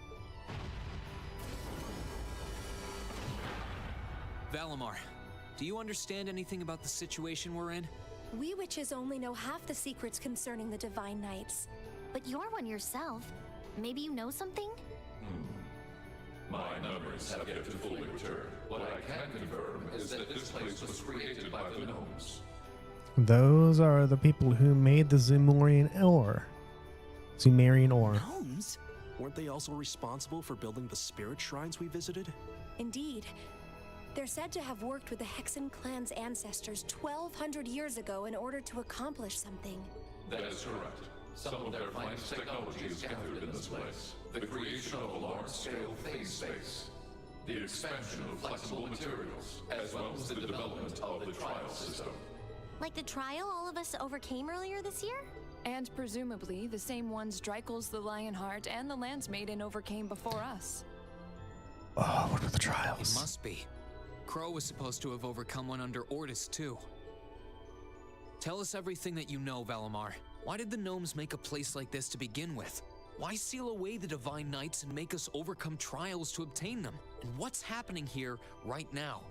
[SPEAKER 11] Valimar, do you understand anything about the situation we're in?
[SPEAKER 12] We witches only know half the secrets concerning the Divine Knights.
[SPEAKER 4] But you're one yourself. Maybe you know something?
[SPEAKER 3] My numbers have yet to fully return. What I can confirm is that this place was created by the gnomes.
[SPEAKER 1] Those are the people who made the Zumarian ore. Zumarian ore.
[SPEAKER 7] Gnomes? Weren't they also responsible for building the spirit shrines we visited?
[SPEAKER 12] Indeed. They're said to have worked with the Hexen clan's ancestors 1,200 years ago in order to accomplish something.
[SPEAKER 3] That is correct. Some of their finest technology is gathered in this place. The creation of a large-scale phase space, the expansion of flexible materials, as well as the development of the trial system.
[SPEAKER 4] Like the trial all of us overcame earlier this year?
[SPEAKER 6] And presumably the same ones Dreikel's the Lionheart and the Lance Maiden overcame before us.
[SPEAKER 1] Oh, what are the trials?
[SPEAKER 11] It must be. Crow was supposed to have overcome one under Ordis, too. Tell us everything that you know, Valimar. Why did the gnomes make a place like this to begin with? Why seal away the Divine Knights and make us overcome trials to obtain them? And what's happening here right now?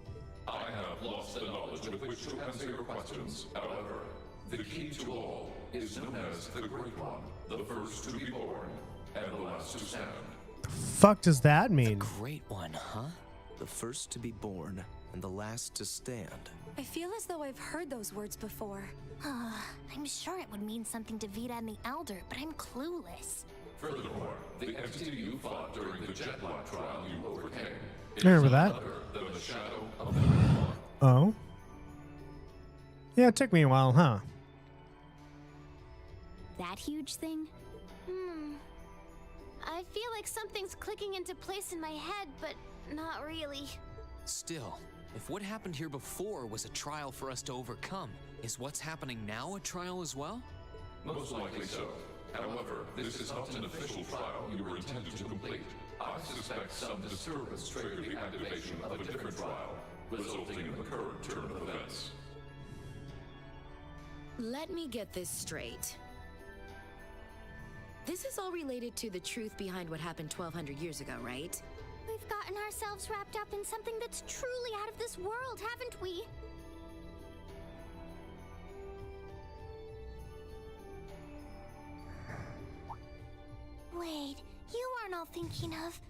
[SPEAKER 3] I have lost the knowledge with which to answer your questions. However, the key to all is known as the Great One, the first to be born, and the last to stand.
[SPEAKER 1] The fuck does that mean?
[SPEAKER 11] The Great One, huh? The first to be born and the last to stand.
[SPEAKER 12] I feel as though I've heard those words before.
[SPEAKER 4] I'm sure it would mean something to Vita and the Elder, but I'm clueless.
[SPEAKER 3] Furthermore, the entity you fought during the Jetlock trial you overcame is
[SPEAKER 1] I remember that.
[SPEAKER 3] none other than the shadow of the Great One.
[SPEAKER 1] Oh. Yeah, it took me a while, huh?
[SPEAKER 4] That huge thing? I feel like something's clicking into place in my head, but not really.
[SPEAKER 11] Still, if what happened here before was a trial for us to overcome, is what's happening now a trial as well?
[SPEAKER 3] Most likely so. However, this is not an official trial you were intended to complete. I suspect some disturbance triggered the activation of a different trial, resulting in the current turn of events.
[SPEAKER 9] Let me get this straight. This is all related to the truth behind what happened 1,200 years ago, right?
[SPEAKER 4] We've gotten ourselves wrapped up in something that's truly out of this world, haven't we? Wait, you aren't all thinking of...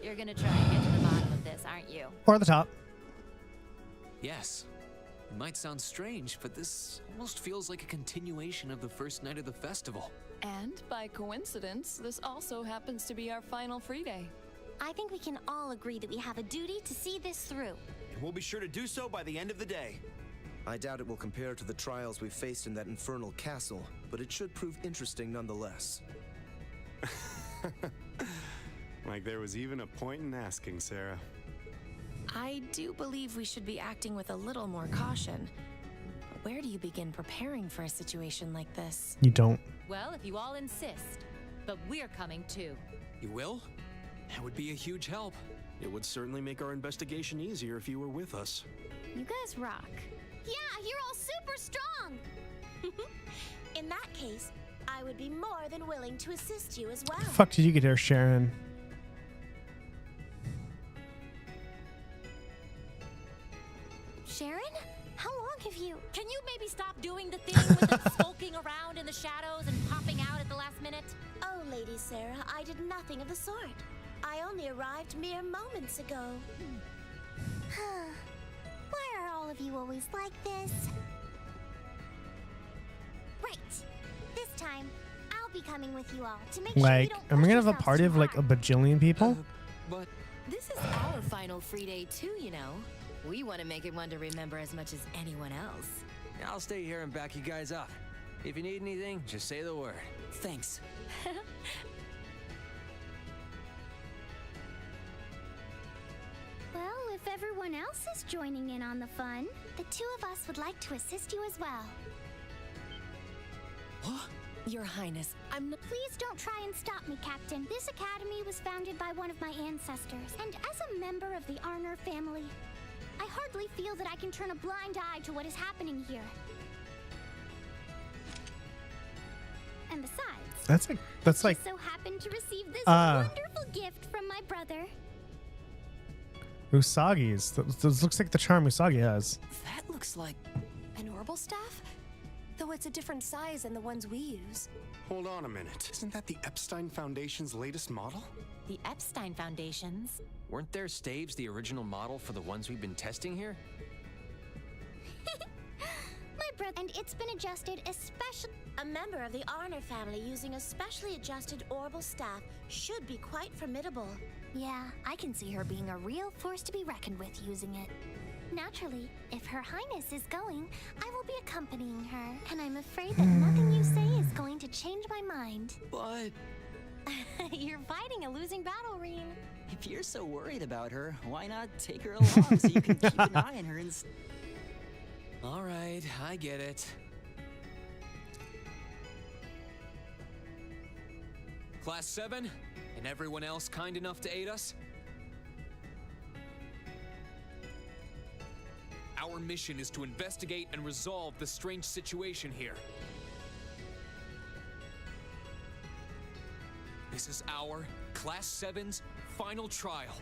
[SPEAKER 10] You're gonna try and get to the bottom of this, aren't you?
[SPEAKER 1] Or the top.
[SPEAKER 11] Yes. It might sound strange, but this almost feels like a continuation of the first night of the festival.
[SPEAKER 6] And by coincidence, this also happens to be our final free day.
[SPEAKER 4] I think we can all agree that we have a duty to see this through.
[SPEAKER 7] And we'll be sure to do so by the end of the day.
[SPEAKER 13] I doubt it will compare to the trials we faced in that infernal castle, but it should prove interesting nonetheless.
[SPEAKER 5] Like there was even a point in asking, Sarah.
[SPEAKER 12] I do believe we should be acting with a little more caution. But where do you begin preparing for a situation like this?
[SPEAKER 1] You don't.
[SPEAKER 10] Well, if you all insist. But we're coming too.
[SPEAKER 11] You will? That would be a huge help.
[SPEAKER 7] It would certainly make our investigation easier if you were with us.
[SPEAKER 4] You guys rock. Yeah, you're all super strong! In that case, I would be more than willing to assist you as well.
[SPEAKER 1] The fuck did you get here, Sharon?
[SPEAKER 4] Sharon? How long have you...
[SPEAKER 10] Can you maybe stop doing the thing with the skulking around in the shadows and popping out at the last minute?
[SPEAKER 4] Oh, Lady Sarah, I did nothing of the sort. I only arrived mere moments ago. Why are all of you always like this? Right. This time, I'll be coming with you all to make sure you
[SPEAKER 1] Like,
[SPEAKER 4] don't
[SPEAKER 1] am I
[SPEAKER 4] push
[SPEAKER 1] gonna have a
[SPEAKER 4] yourselves
[SPEAKER 1] party
[SPEAKER 4] too
[SPEAKER 1] of like a
[SPEAKER 4] hard.
[SPEAKER 1] bajillion people?
[SPEAKER 11] But
[SPEAKER 12] This is our final free day too, you know. We want to make it one to remember as much as anyone else.
[SPEAKER 14] I'll stay here and back you guys up. If you need anything, just say the word.
[SPEAKER 8] Thanks.
[SPEAKER 4] Well, if everyone else is joining in on the fun, the two of us would like to assist you as well.
[SPEAKER 12] Your Highness,
[SPEAKER 4] Please don't try and stop me, Captain. This academy was founded by one of my ancestors, and as a member of the Arner family, I hardly feel that I can turn a blind eye to what is happening here. And besides,
[SPEAKER 1] That's like
[SPEAKER 4] I so happened to receive this wonderful gift from my brother.
[SPEAKER 1] Usagi's. This looks like the charm Usagi has.
[SPEAKER 6] That looks like an orbital staff, though it's a different size than the ones we use.
[SPEAKER 5] Hold on a minute. Isn't that the Epstein Foundation's latest model?
[SPEAKER 10] The Epstein Foundations.
[SPEAKER 14] Weren't their staves the original model for the ones we've been testing here?
[SPEAKER 4] My brother, and it's been adjusted especially. A member of the Arner family using a specially adjusted orbital staff should be quite formidable. Yeah, I can see her being a real force to be reckoned with using it. Naturally, if Her Highness is going, I will be accompanying her, and I'm afraid that nothing you say is going to change my mind.
[SPEAKER 14] But
[SPEAKER 10] You're fighting a losing battle, Reen.
[SPEAKER 8] If you're so worried about her, why not take her along so you can keep an eye on her and...
[SPEAKER 14] all right, I get it. Class 7, and everyone else kind enough to aid us? Our mission is to investigate and resolve the strange situation here. This is our Class 7's final trial.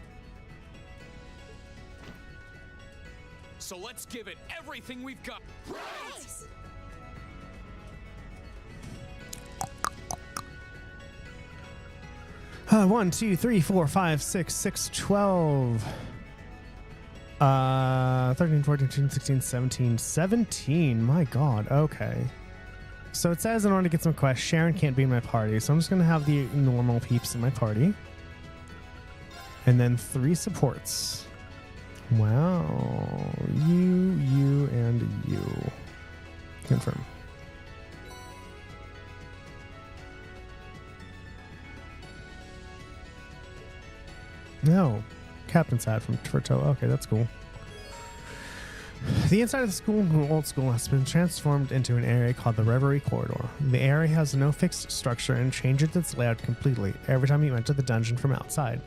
[SPEAKER 14] So let's give it everything we've got. Right!
[SPEAKER 1] 1, 2, 3, 4, 5, 6, 6, 12. 13, 14, 15, 16, 17. 17. My God. Okay. So it says in order to get some quests, Sharon can't be in my party. So I'm just going to have the normal peeps in my party. And then 3 supports. Wow. You, and you. Confirm. No. Captain's hat from Ferto. Okay, that's cool. The inside of the school, old school, has been transformed into an area called the Reverie Corridor. The area has no fixed structure and changes its layout completely every time you enter the dungeon from outside.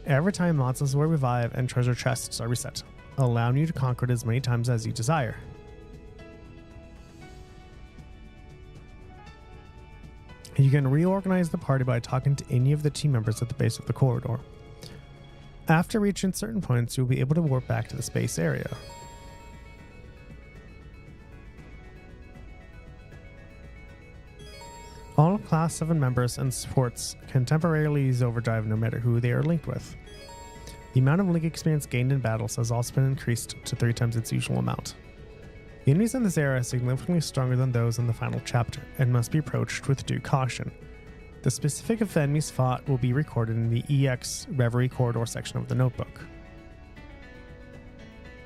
[SPEAKER 1] Every time monsters will revive and treasure chests are reset, allowing you to conquer it as many times as you desire. You can reorganize the party by talking to any of the team members at the base of the corridor. After reaching certain points, you'll be able to warp back to the space area. All Class 7 members and supports can temporarily use Overdrive no matter who they are linked with. The amount of link experience gained in battles has also been increased to 3 times its usual amount. The enemies in this area are significantly stronger than those in the final chapter and must be approached with due caution. The specific enemies fought will be recorded in the EX Reverie Corridor section of the notebook.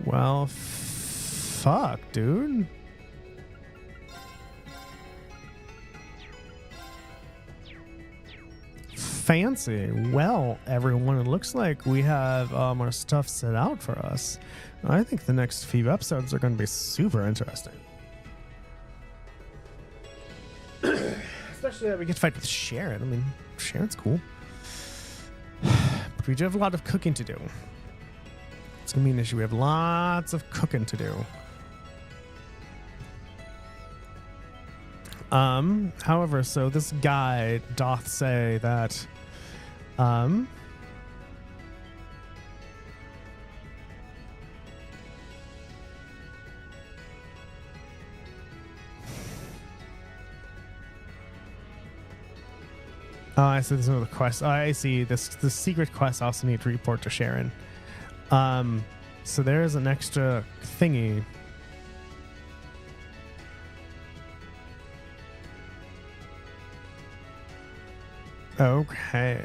[SPEAKER 1] Well, fuck, dude. Fancy. Well, everyone, it looks like we have our stuff set out for us. I think the next few episodes are going to be super interesting. Especially that we get to fight with Sharon. I mean, Sharon's cool. But we do have a lot of cooking to do. It's going to be an issue. We have lots of cooking to do. However, so this guy doth say that Oh, I see. There's another quest. Oh, I see. The secret quest also need to report to Sharon. So there is an extra thingy. Okay.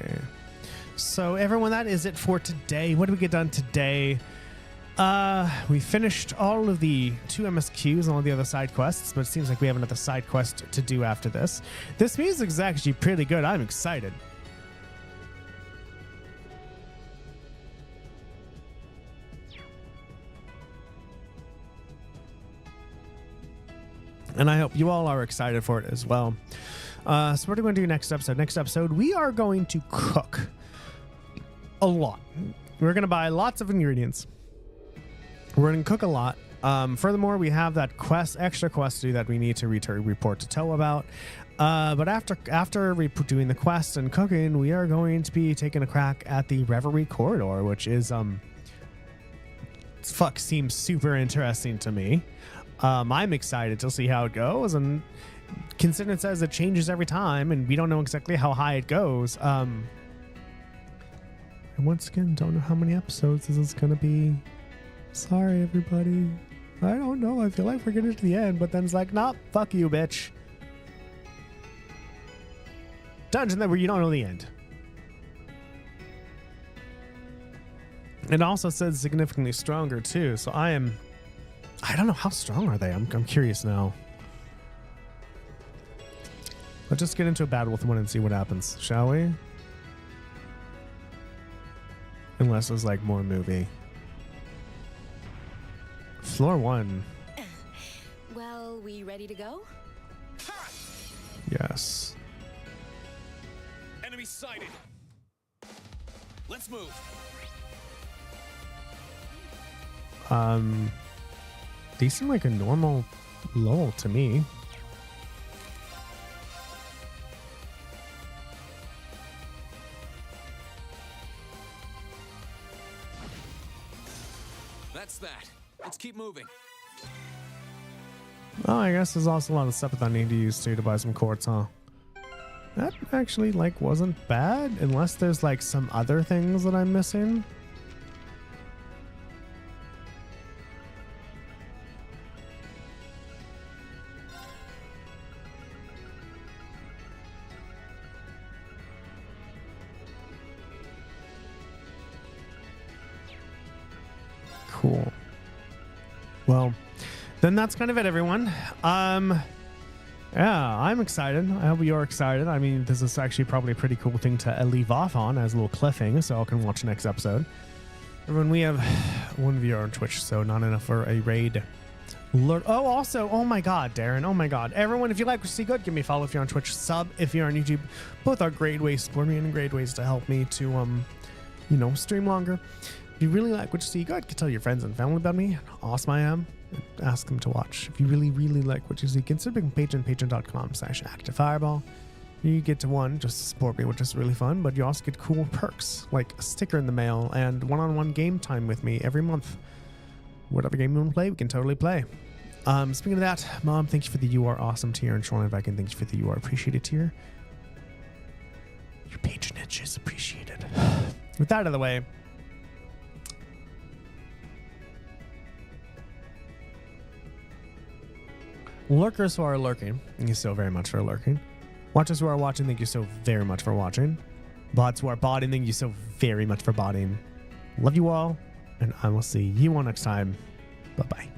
[SPEAKER 1] So everyone, that is it for today. What did we get done today? We finished all of the 2 MSQs and all the other side quests, but it seems like we have another side quest to do after this. This music is actually pretty good. I'm excited. And I hope you all are excited for it as well. So what are we going to do next episode? Next episode, we are going to cook a lot. We're going to buy lots of ingredients. We're going to cook a lot. Furthermore, we have that extra quest to do that we need to report to Toe about. But after doing the quest and cooking, we are going to be taking a crack at the Reverie Corridor, which is seems super interesting to me. I'm excited to see how it goes, and considering it says it changes every time, and we don't know exactly how high it goes. And once again, don't know how many episodes this is going to be. Sorry, everybody. I don't know. I feel like we're getting to the end, but then it's like, nah, fuck you, bitch. Dungeon that where you don't know the end. It also says significantly stronger too, so I don't know, how strong are they? I'm curious now. Let's just get into a battle with one and see what happens, shall we? Unless there's like more movie. Floor 1.
[SPEAKER 9] Well, we ready to go?
[SPEAKER 1] Yes.
[SPEAKER 14] Enemy sighted. Let's move.
[SPEAKER 1] These seem like a normal lull to me.
[SPEAKER 14] That's that. Let's keep moving.
[SPEAKER 1] Oh, I guess there's also a lot of stuff that I need to use too to buy some quartz, huh? That actually wasn't bad, unless there's like some other things that I'm missing. Cool. Well, then that's kind of it, everyone. Yeah, I'm excited. I hope you're excited. I mean, this is actually probably a pretty cool thing to leave off on as a little cliffhanger, so I can watch the next episode. Everyone, we have 1 viewer on Twitch, so not enough for a raid. Oh, also, oh my God, Darren. Oh my God. Everyone, if you like what you see good, give me a follow if you're on Twitch, sub if you're on YouTube. Both are great ways to support me and great ways to help me to, stream longer. If you really like what you see, go ahead and tell your friends and family about me, how awesome I am, and ask them to watch. If you really, really like what you see, consider becoming patreon.com/activefireball. You get to just to support me, which is really fun, but you also get cool perks, like a sticker in the mail and one-on-one game time with me every month. Whatever game you want to play, we can totally play. Speaking of that, Mom, thank you for the You Are Awesome tier, and Shoreline Viking, thank you for the You Are Appreciated tier. Your patronage is appreciated. With that out of the way, lurkers who are lurking, thank you so very much for lurking. Watchers who are watching, thank you so very much for watching. Bots who are botting, thank you so very much for botting. Love you all, and I will see you all next time. Bye-bye.